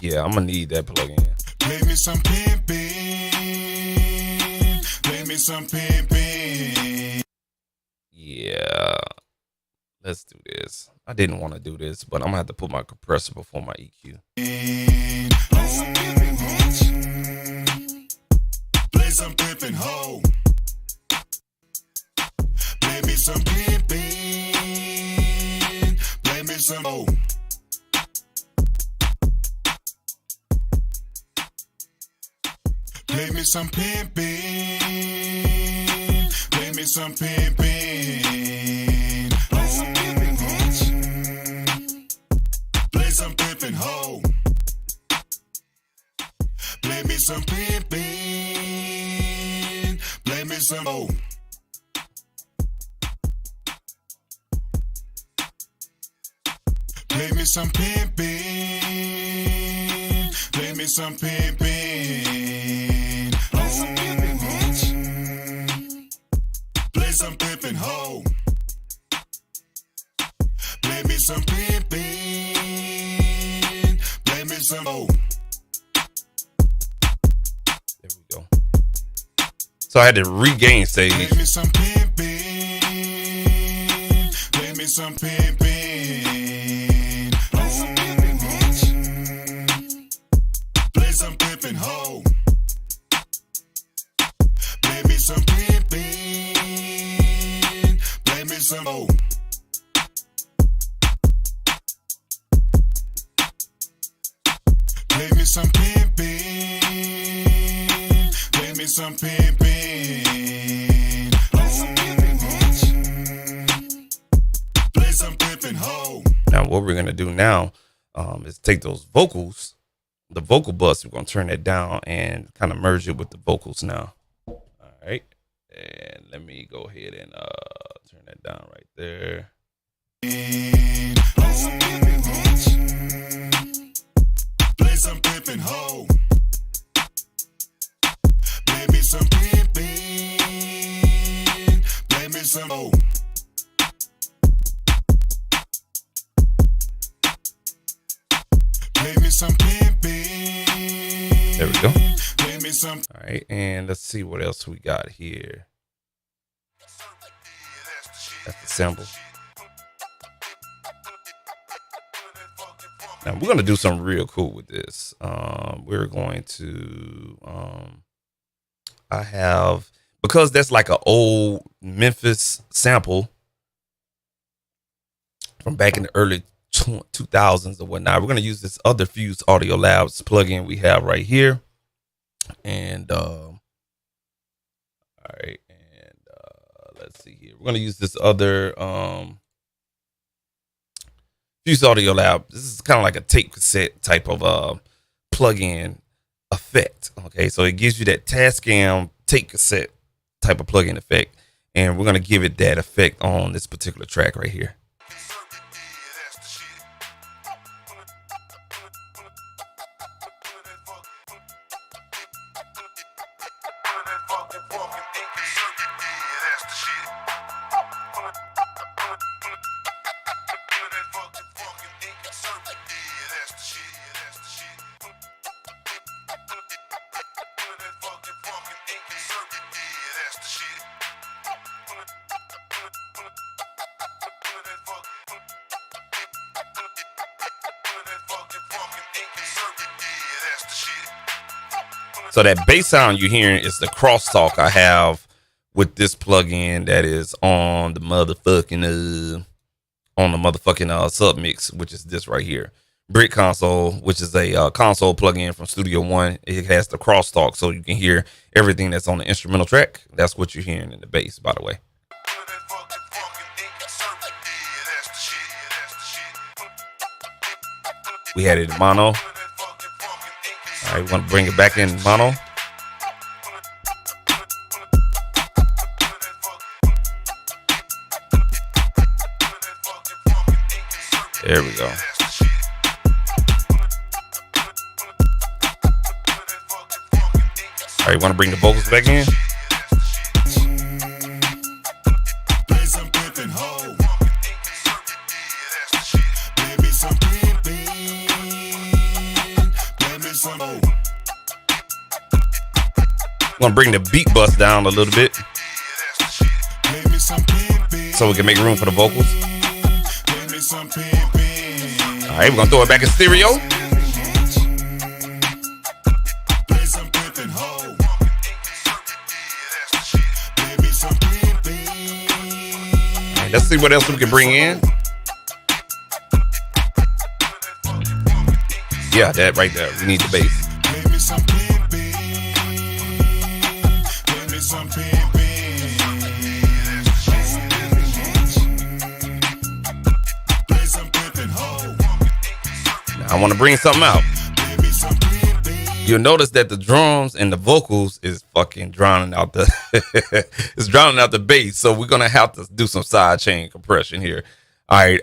Yeah, I'm gonna need that plug-in. Play me some pimpin'. Play me some pimpin'. Yeah, let's do this. I didn't want to do this, but I'm gonna have to put my compressor before my EQ. Play some pimpin' hoe. Play me some pimpin'. Play me some hoe. Play me some pimpin'. Play me some pimpin'. Play some pimpin' hoe. Play me some pimpin'. Play me some hoe. Play me some pimpin'. Play me some pimpin'. Play some pimpin' hoe. Play me some pimpin'. Play me some hoe. There we go. So I had to regain stage. Play me some pimpin'. Play me some pimpin'. Play some pimpin' hoe. Play me some pimpin'. Play me some hoe. Play me some pimpin'. Play me some pimpin'. Play some pimpin' hoe. Now what we're gonna do now is take those vocals, the vocal bus, we're gonna turn it down and kind of merge it with the vocals now. All right. And let me go ahead and turn that down right there. Play some pimpin' hoe. Play me some pimpin'. Play me some hoe. Play me some pimpin'. There we go. Play me some. All right, and let's see what else we got here. That's the sample. Now we're going to do something real cool with this. We're going to, I have, because that's like an old Memphis sample from back in the early 2000s or whatnot. We're going to use this other Fuse Audio Labs plugin we have right here. And, all right. And, let's see here. We're going to use this other, Fuse Audio Lab. This is kind of like a tape cassette type of plug-in effect. Okay, so it gives you that Tascam tape cassette type of plug-in effect, and we're gonna give it that effect on this particular track right here. So that bass sound you're hearing is the crosstalk I have with this plugin that is on the motherfucking submix, which is this right here. Brick Console, which is a console plugin from Studio One. It has the crosstalk, so you can hear everything that's on the instrumental track. That's what you're hearing in the bass, by the way. We had it in mono. All right, we want to bring it back in mono. There we go. All right, want to bring the vocals back in? I'm gonna bring the beat bus down a little bit so we can make room for the vocals. All right, we're gonna throw it back in stereo. All right, let's see what else we can bring in. Yeah, that right there. We need the bass. I want to bring something out. You'll notice that the drums and the vocals is fucking drowning out the it's drowning out the bass. So we're gonna have to do some sidechain compression here. All right,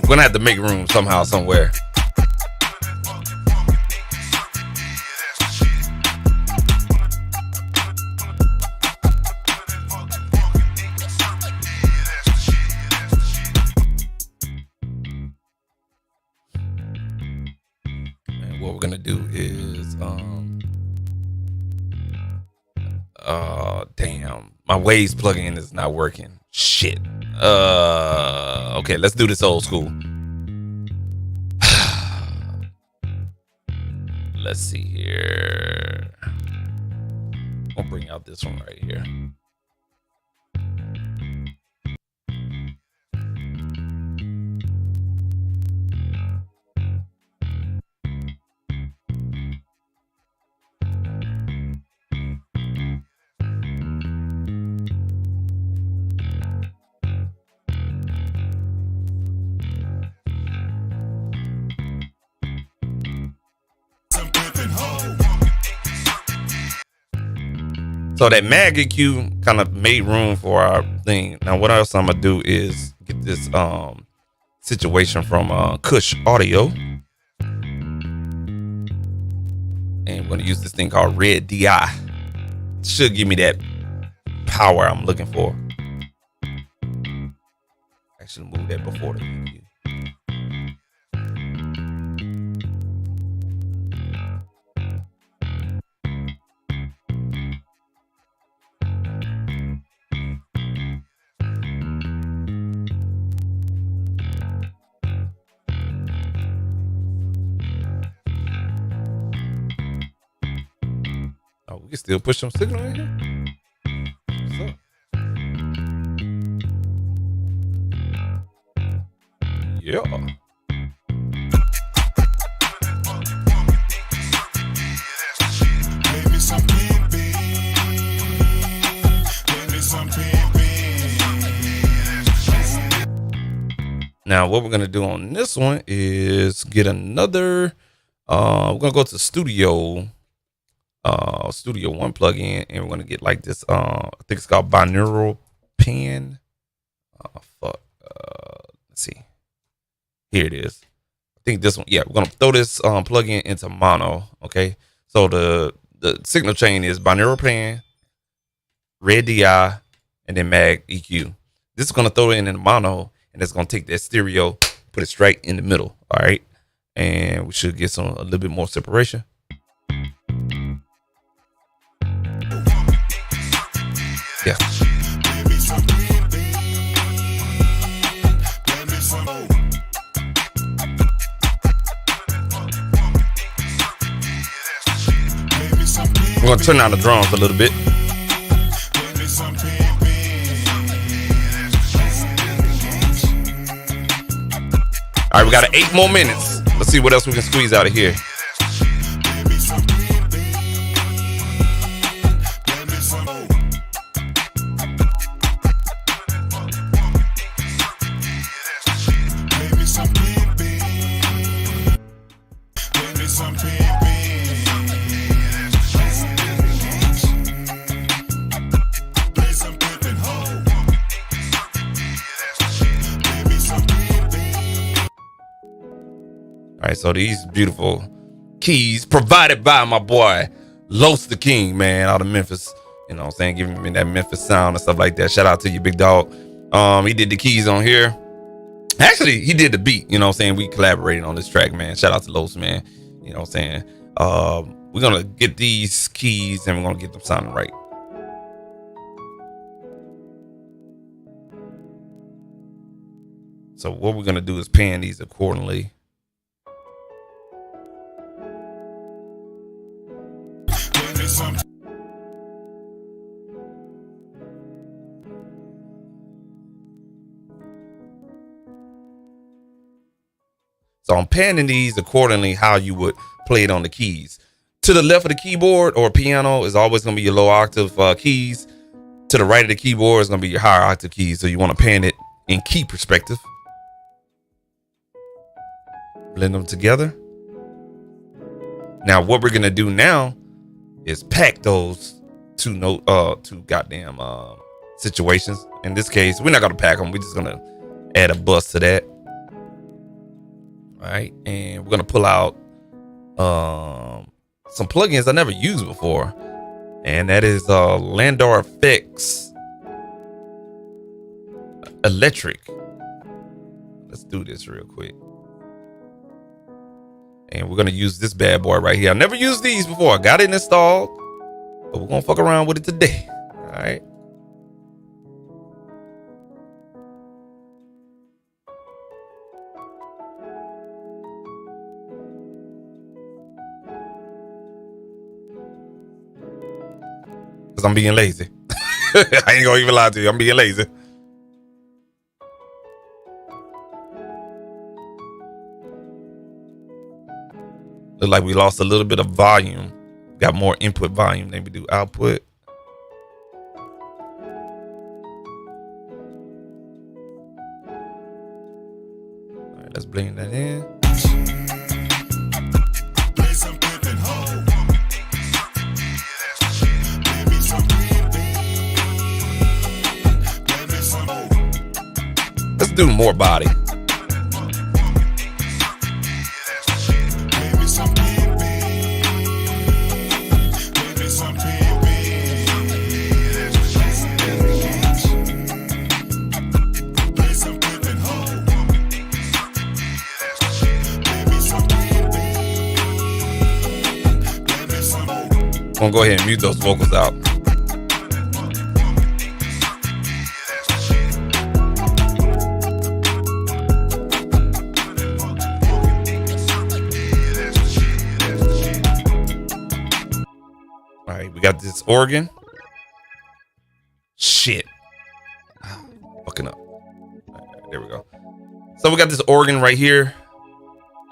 we're gonna have to make room somehow, somewhere. What we're gonna do is damn, my Waves plugin is not working. Shit. Okay, let's do this old school. Let's see here. I'll bring out this one right here. So that mag EQ kind of made room for our thing. Now, what else I'm gonna do is get this situation from Kush Audio, and we're gonna use this thing called Red DI. Should give me that power I'm looking for. Actually, move that before the EQ. can still push some signal in here. What's up? Yeah. Baby, some pimpin'. Baby, some pimpin'. Now, what we're gonna do on this one is get another. We're gonna go to Studio One plugin, and we're gonna get like this. I think it's called binaural pen. Let's see. Here it is. I think this one. Yeah, we're gonna throw this plugin into mono. Okay, so the signal chain is binaural pen, red DI, and then mag EQ. This is gonna throw it in mono, and it's gonna take that stereo, put it straight in the middle. All right, and we should get a little bit more separation. Yeah. I'm gonna turn down the drums a little bit. All right, we got 8 more minutes. Let's see what else we can squeeze out of here. All right, so these beautiful keys provided by my boy Los the King, man, out of Memphis. You know what I'm saying? Giving me that Memphis sound and stuff like that. Shout out to you, big dog. He did the keys on here. Actually, he did the beat. You know what I'm saying? We collaborated on this track, man. Shout out to Los, man. You know what I'm saying? We're going to get these keys and we're going to get them sounding right. So what we're going to do is pan these accordingly. So I'm panning these accordingly how you would play it on the keys. To the left of the keyboard or piano is always going to be your low octave keys. To the right of the keyboard is going to be your higher octave keys. So you want to pan it in key perspective. Blend them together. Now what we're going to do now is pack those two goddamn situations. In this case, we're not going to pack them. We're just going to add a bus to that. All right, and we're gonna pull out some plugins I never used before, and that is Landor Effects Electric. Let's do this real quick, and we're gonna use this bad boy right here. I never used these before. I got it installed, but we're gonna fuck around with it today. All right. I'm being lazy. I ain't gonna even lie to you. I'm being lazy. Look like we lost a little bit of volume. Got more input volume than we do output. All right, let's blend that in. Let's do more body. I'm gonna go ahead and mute those vocals out. got this organ. Shit. Fucking up. Right, there we go. So we got this organ right here.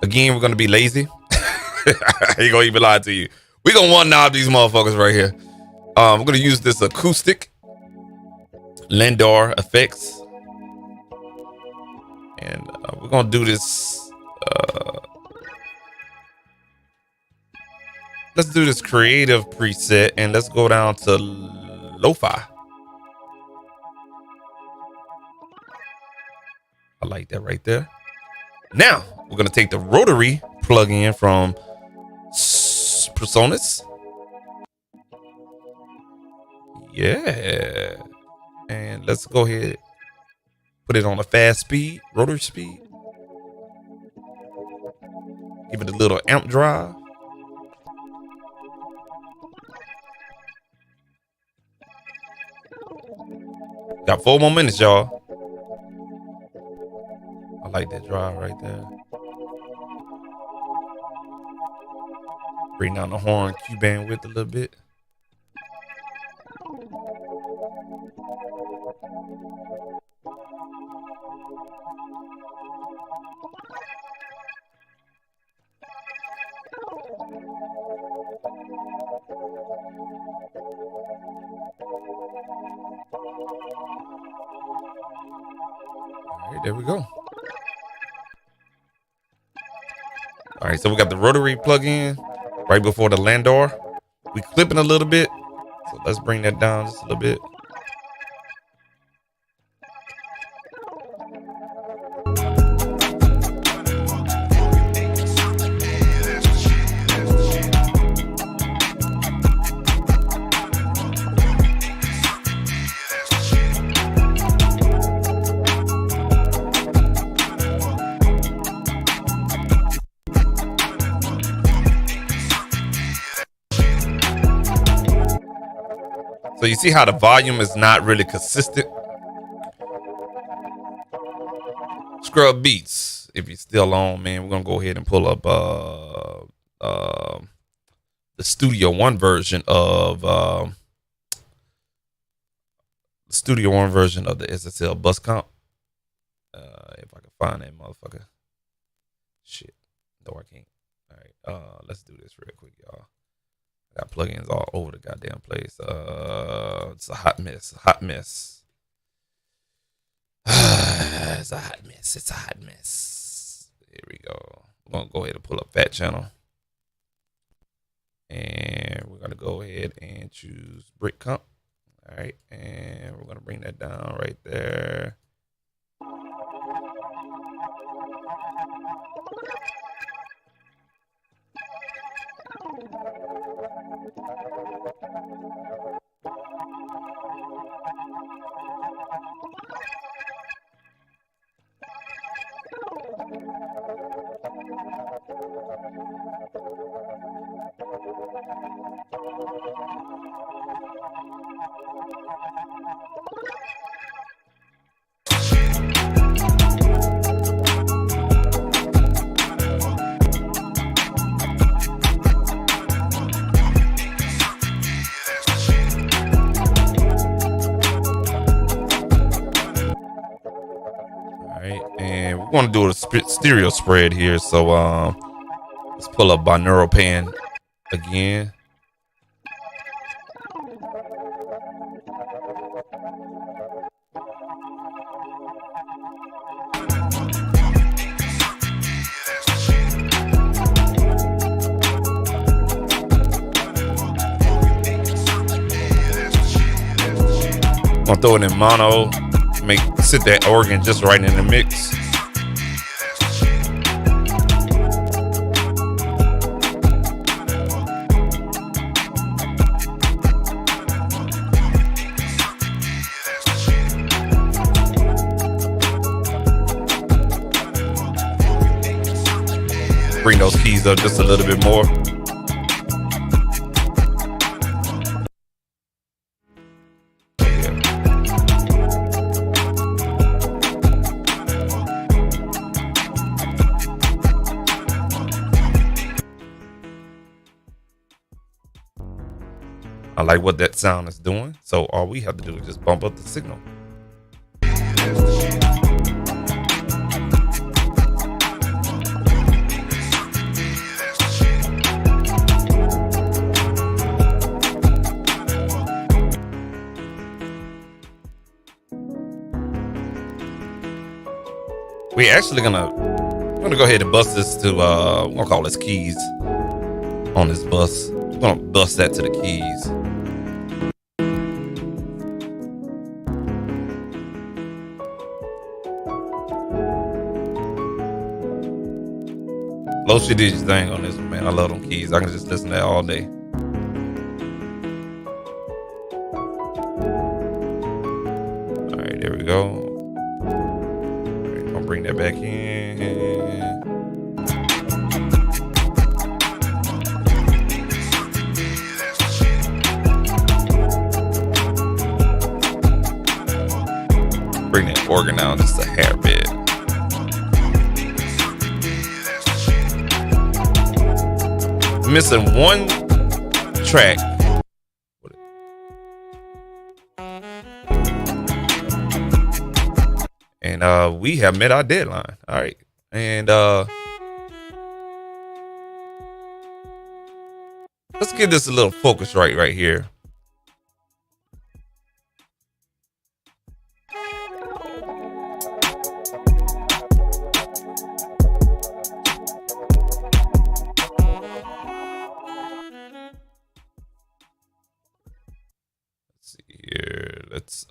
Again, we're gonna be lazy. I ain't gonna even lie to you. We're gonna one knob these motherfuckers right here. We're gonna use this acoustic Landor effects. And we're gonna do this. Let's do this creative preset and let's go down to lo-fi. I like that right there. Now we're gonna take the rotary plugin from Personas. Yeah. And let's go ahead, put it on a fast speed, rotary speed. Give it a little amp drive. Got 4 more minutes, y'all. I like that drive right there. Bring down the horn Q bandwidth a little bit. All right, there we go. All right, so we got the rotary plug-in right before the Landor. We clipping a little bit, so let's bring that down just a little bit. So you see how the volume is not really consistent. Scrub Beats, if you're still on, man, we're gonna go ahead and pull up the Studio One version of the SSL bus comp. If I can find that motherfucker. Shit, no, I can't. All right, let's do this real quick, y'all. Got plugins all over the goddamn place. It's a hot mess. Hot mess. It's a hot mess. It's a hot mess. Here we go. We're gonna go ahead and pull up Fat Channel. And we're gonna go ahead and choose Brick Comp. All right, and we're gonna bring that down right there. We want to do a stereo spread here, so let's pull up binaural pan again. I'm gonna throw it in mono, sit that organ just right in the mix. Bring those keys up just a little bit more. I like what that sound is doing. So all we have to do is just bump up the signal. We're actually gonna go ahead and bust this to we're gonna call this keys on this bus. We're gonna bust that to the keys. Low shit did your thing on this one, man. I love them keys. I can just listen to that all day. All right, there we go. Bring that back in. Bring that organ down just a hair bit. Missing one track. And we have met our deadline. All right. And let's give this a little focus right here. Let's see here. Let's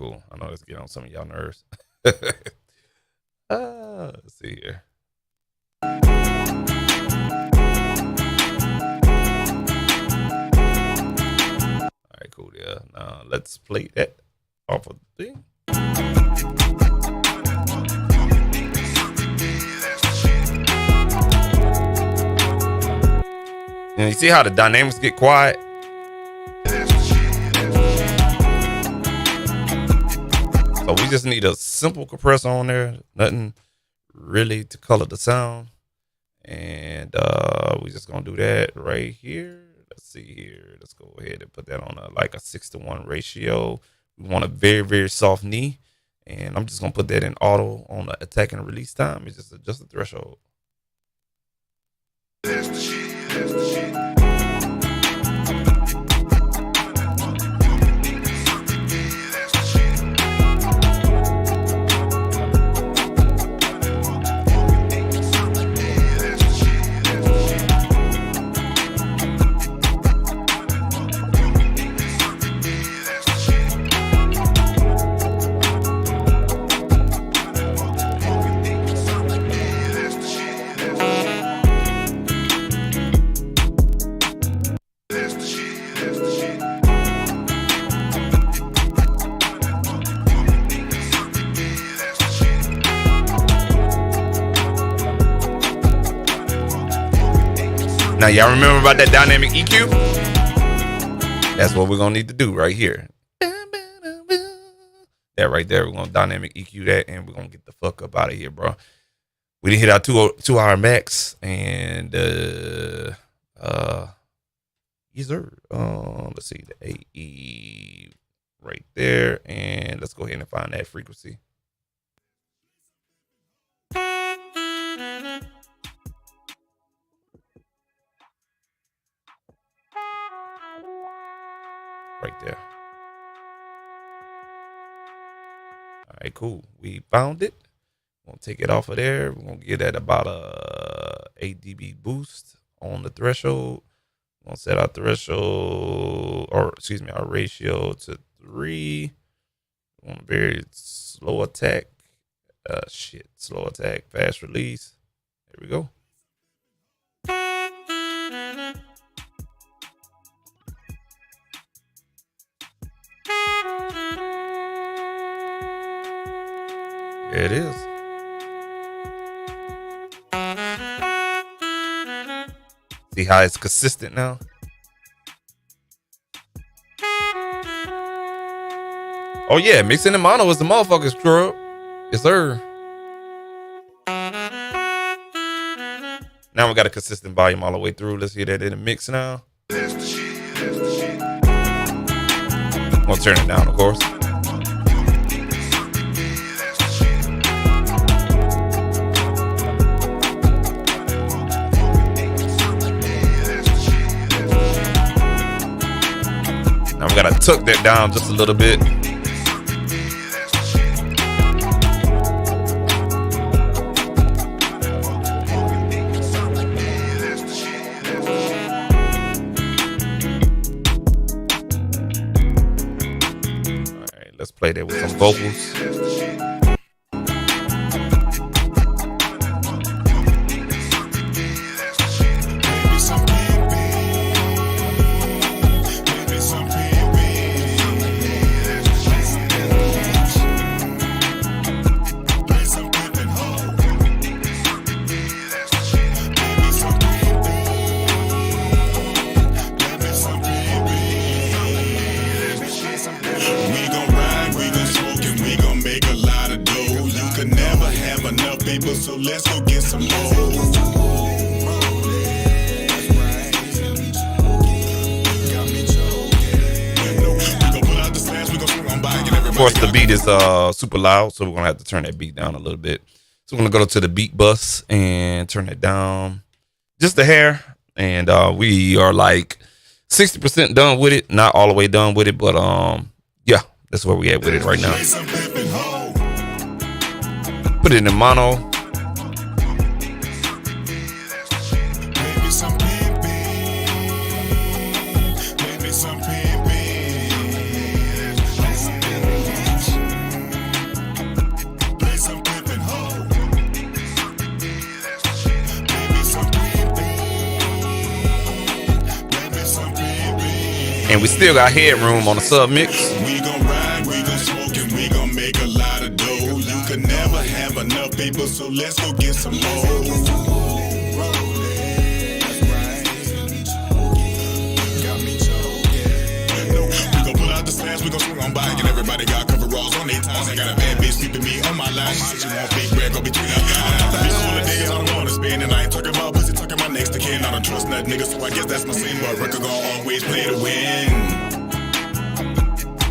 cool. I know it's getting on some of y'all nerves. Let's see here. All right, cool. Yeah. Now let's play that off of the thing. And you see how the dynamics get quiet? So we just need a simple compressor on there, nothing really to color the sound. And we're just gonna do that right here. Let's see here. Let's go ahead and put that on like a 6-to-1 ratio. We want a very, very soft knee. And I'm just gonna put that in auto on the attack and release time. It's just adjust the threshold. That's the shit. That's the shit. Now, y'all remember about that dynamic EQ? That's what we're going to need to do right here. That right there, we're going to dynamic EQ that, and we're going to get the fuck up out of here, bro. We didn't hit our 2-hour max, and yes, sir. Let's see, the AE right there, and let's go ahead and find that frequency. right there. All right, cool. We found it. We'll take it off of there. We're gonna get that about a 8 dB boost on the threshold. We're gonna set our threshold, or excuse me, our ratio to 3. We want a very slow attack. Slow attack, fast release. There we go. There it is. See how it's consistent now? Oh yeah, mixing the mono is the motherfucking scrub. Yes, sir. Now we got a consistent volume all the way through. Let's hear that in the mix now. I'm gonna turn it down, of course. Now we gotta tuck that down just a little bit. Alright, let's play that with some vocals. So let's go get some more. Of course, the beat is super loud, so we're gonna have to turn that beat down a little bit. So we're gonna go to the beat bus and turn it down just a hair, and we are like 60% done with it. Not all the way done with it, but yeah, that's where we at with it right now. Put it in mono. And we still got headroom on the sub mix. We gon' ride, we gon' smoke, and we gon' make a lot of dough. You can never have enough paper, so let's go get some more. We gon' swing on by, and everybody got cover rolls on their ties. I got a bad bitch keeping me on my line. She said she want big bread, go between our guys. These all the days I don't wanna spend, and I ain't talking about pussy, talking about next to kin. I don't trust that nigga, so I guess that's my sin. But record gon' always play to win.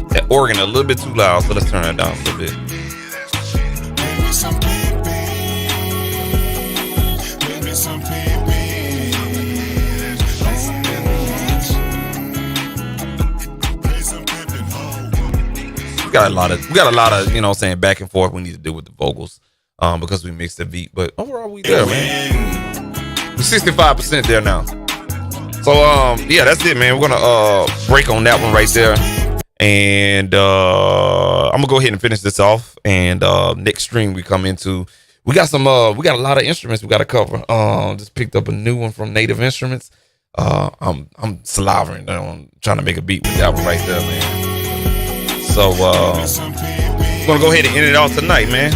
That organ a little bit too loud, so let's turn it down a little bit. Maybe some baby, maybe some baby. We got a lot of, you know what I'm saying, back and forth we need to do with the vocals because we mixed the beat, but overall we there, man. We're 65% there now. So yeah, that's it, man. We're gonna break on that one right there, and I'm gonna go ahead and finish this off, and next stream we come into, we got a lot of instruments we got to cover. Just picked up a new one from Native Instruments. I'm salivating on trying to make a beat with that one right there, man. So we're gonna go ahead and end it all tonight, man.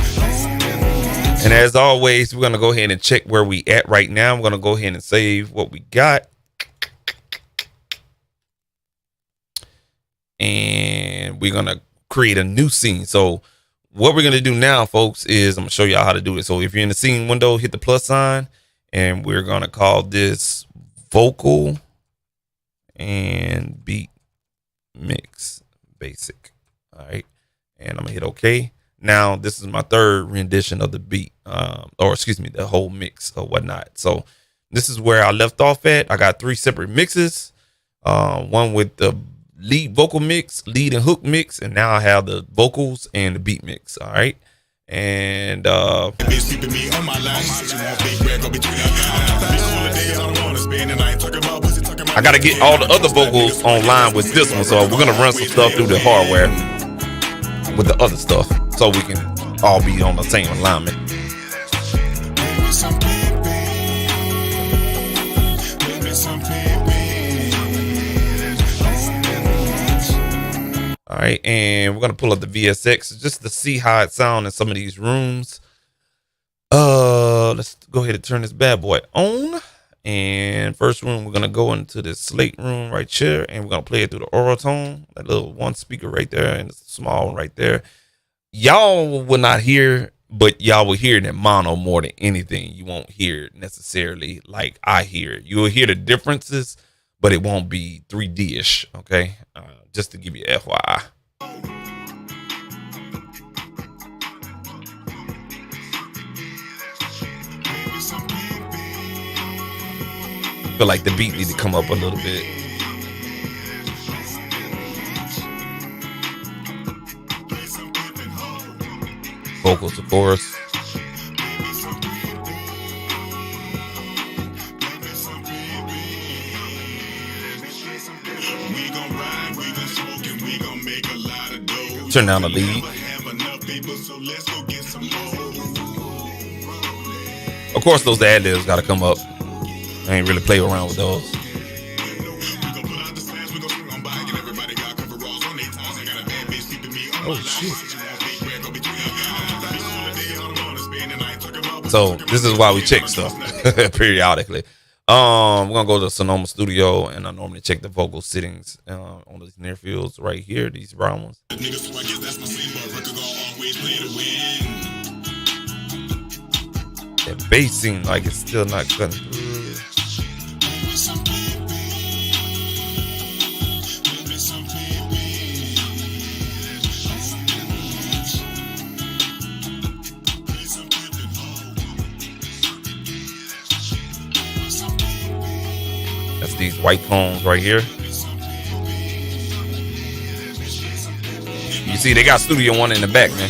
And as always, we're gonna go ahead and check where we at right now. I'm gonna go ahead and save what we got, and we're gonna create a new scene. So what we're gonna do now, folks, is I'm gonna show y'all how to do it. So if you're in the scene window, hit the plus sign, and we're gonna call this vocal and beat mix basic. All right, and I'm gonna hit OK. Now this is my third rendition of the beat, or excuse me, the whole mix or whatnot. So this is where I left off at. I got 3 separate mixes, one with the lead vocal mix, lead and hook mix, and now I have the vocals and the beat mix. All right. And I gotta get all the other vocals online with this one, so we're gonna run some stuff through the hardware with the other stuff, so we can all be on the same alignment. All right, and we're gonna pull up the VSX just to see how it sounds in some of these rooms. Let's go ahead and turn this bad boy on. And first room, we're gonna go into this slate room right here, and we're gonna play it through the oral tone, that little one speaker right there, and the small one right there. Y'all will not hear, but y'all will hear it in mono more than anything. You won't hear it necessarily like I hear it. You will hear the differences, but it won't be 3D-ish, okay? Just to give you FYI. Feel like the beat need to come up a little bit. Vocals, of course. Turn down the lead. Of course, those ad-libs got to come up. I ain't really play around with those. Oh shit. So this is why we check stuff periodically. We're gonna go to Sonoma Studio, and I normally check the vocal settings on these near fields right here, these brown ones. That bass seems like it's still not cutting through. That's these white cones right here. You see, they got Studio One in the back, man.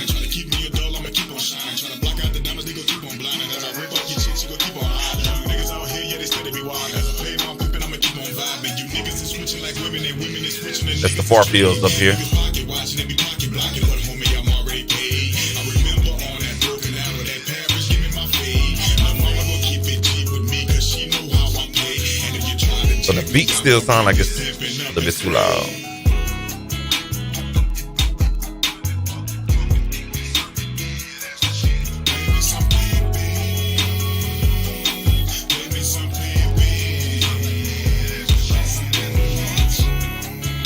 That's the far fields up here. So the beat still sound like it's a little bit too loud.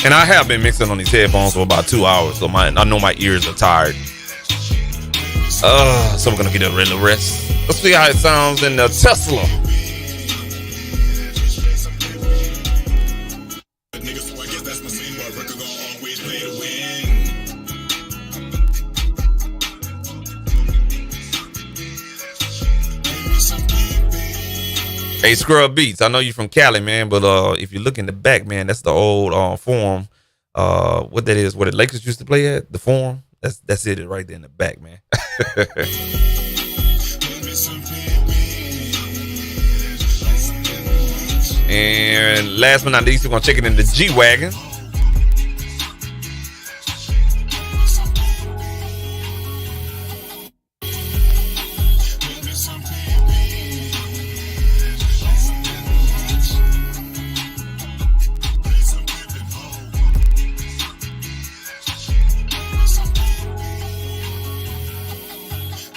And I have been mixing on these headphones for about 2 hours, so I know my ears are tired. So we're gonna get a little rest. Let's see how it sounds in the Tesla. Hey, Scrub Beats, I know you're from Cali, man, but if you look in the back, man, that's the old Forum. What that is, where the Lakers used to play at, the Forum. That's it right there in the back, man. And last but not least, we're gonna check it in the G-Wagon.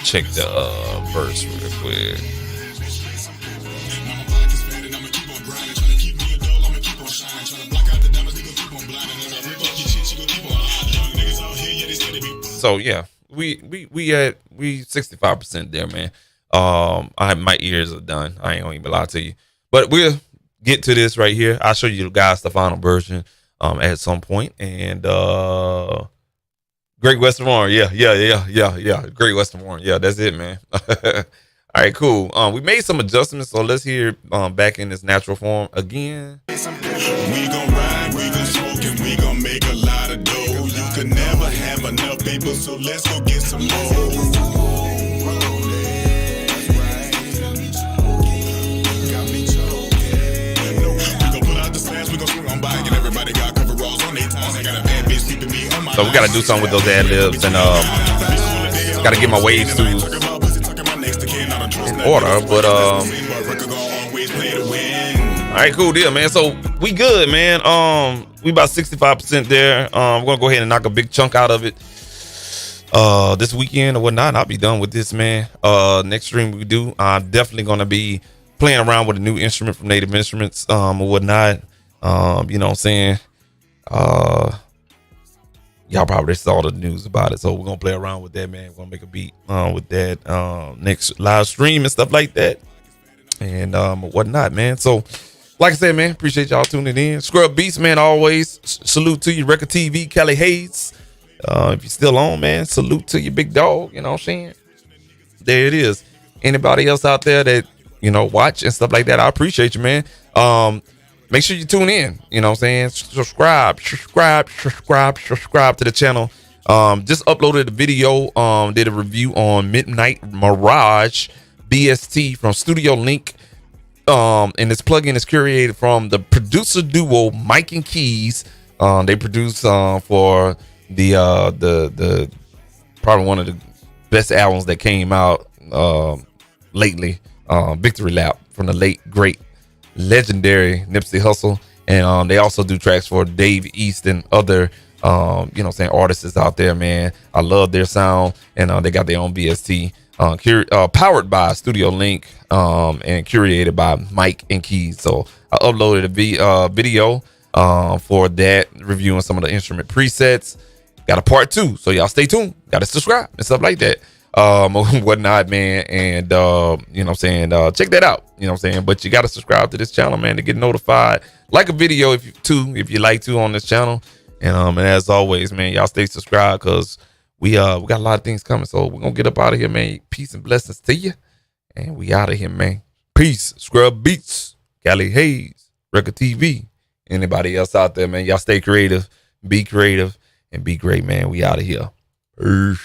Check the verse real quick. So yeah, we 65% there, man. My ears are done. I ain't gonna even lie to you, but we'll get to this right here. I'll show you guys the final version at some point. And Great Western Warren, yeah. Great Western Warren, yeah. That's it, man. All right, cool. We made some adjustments, so let's hear back in its natural form again. We gon' ride, we gon' smoke, and we gon' make make a lot of dough. You could never have enough paper, so let's go get some more. So we gotta do something with those ad libs, and gotta get my waves to in order. But all right, cool deal, man. So we good, man. We about 65% there. We're gonna go ahead and knock a big chunk out of it this weekend or whatnot. I'll be done with this, man. Next stream we do, I'm definitely gonna be playing around with a new instrument from Native Instruments or whatnot. You know what I'm saying? Y'all probably saw the news about it, so we're gonna play around with that, man. We're gonna make a beat with that next live stream and stuff like that, and whatnot, man. So, like I said, man, appreciate y'all tuning in. Scrub Beats, man, always salute to you. Record TV, Kelly Hayes. If you're still on, man, salute to you, big dog. You know what I'm saying? There it is. Anybody else out there that watch and stuff like that, I appreciate you, man. Make sure you tune in, you know what I'm saying? Subscribe to the channel. Just uploaded a video, did a review on Midnight Mirage BST from Studio Link. And this plugin is curated from the producer duo Mike and Keys. They produce for the probably one of the best albums that came out lately, Victory Lap, from the late great legendary Nipsey Hussle. And they also do tracks for Dave East and other artists out there, man. I love their sound, and they got their own VST, powered by Studio Link, and curated by Mike and Keys. So I uploaded a video for that, reviewing some of the instrument presets. Got a part 2, so y'all stay tuned. Gotta subscribe and stuff like that, whatnot, man. And check that out, but you gotta subscribe to this channel, man, to get notified. Like a video if you like to on this channel, and as always, man, y'all stay subscribed, because we got a lot of things coming. So we're gonna get up out of here, man. Peace and blessings to you, and we out of here, man. Peace. Scrub Beats, Kelly Hayes, Record TV. Anybody else out there, man, y'all stay creative, be creative, and be great, man. We out of here. Peace.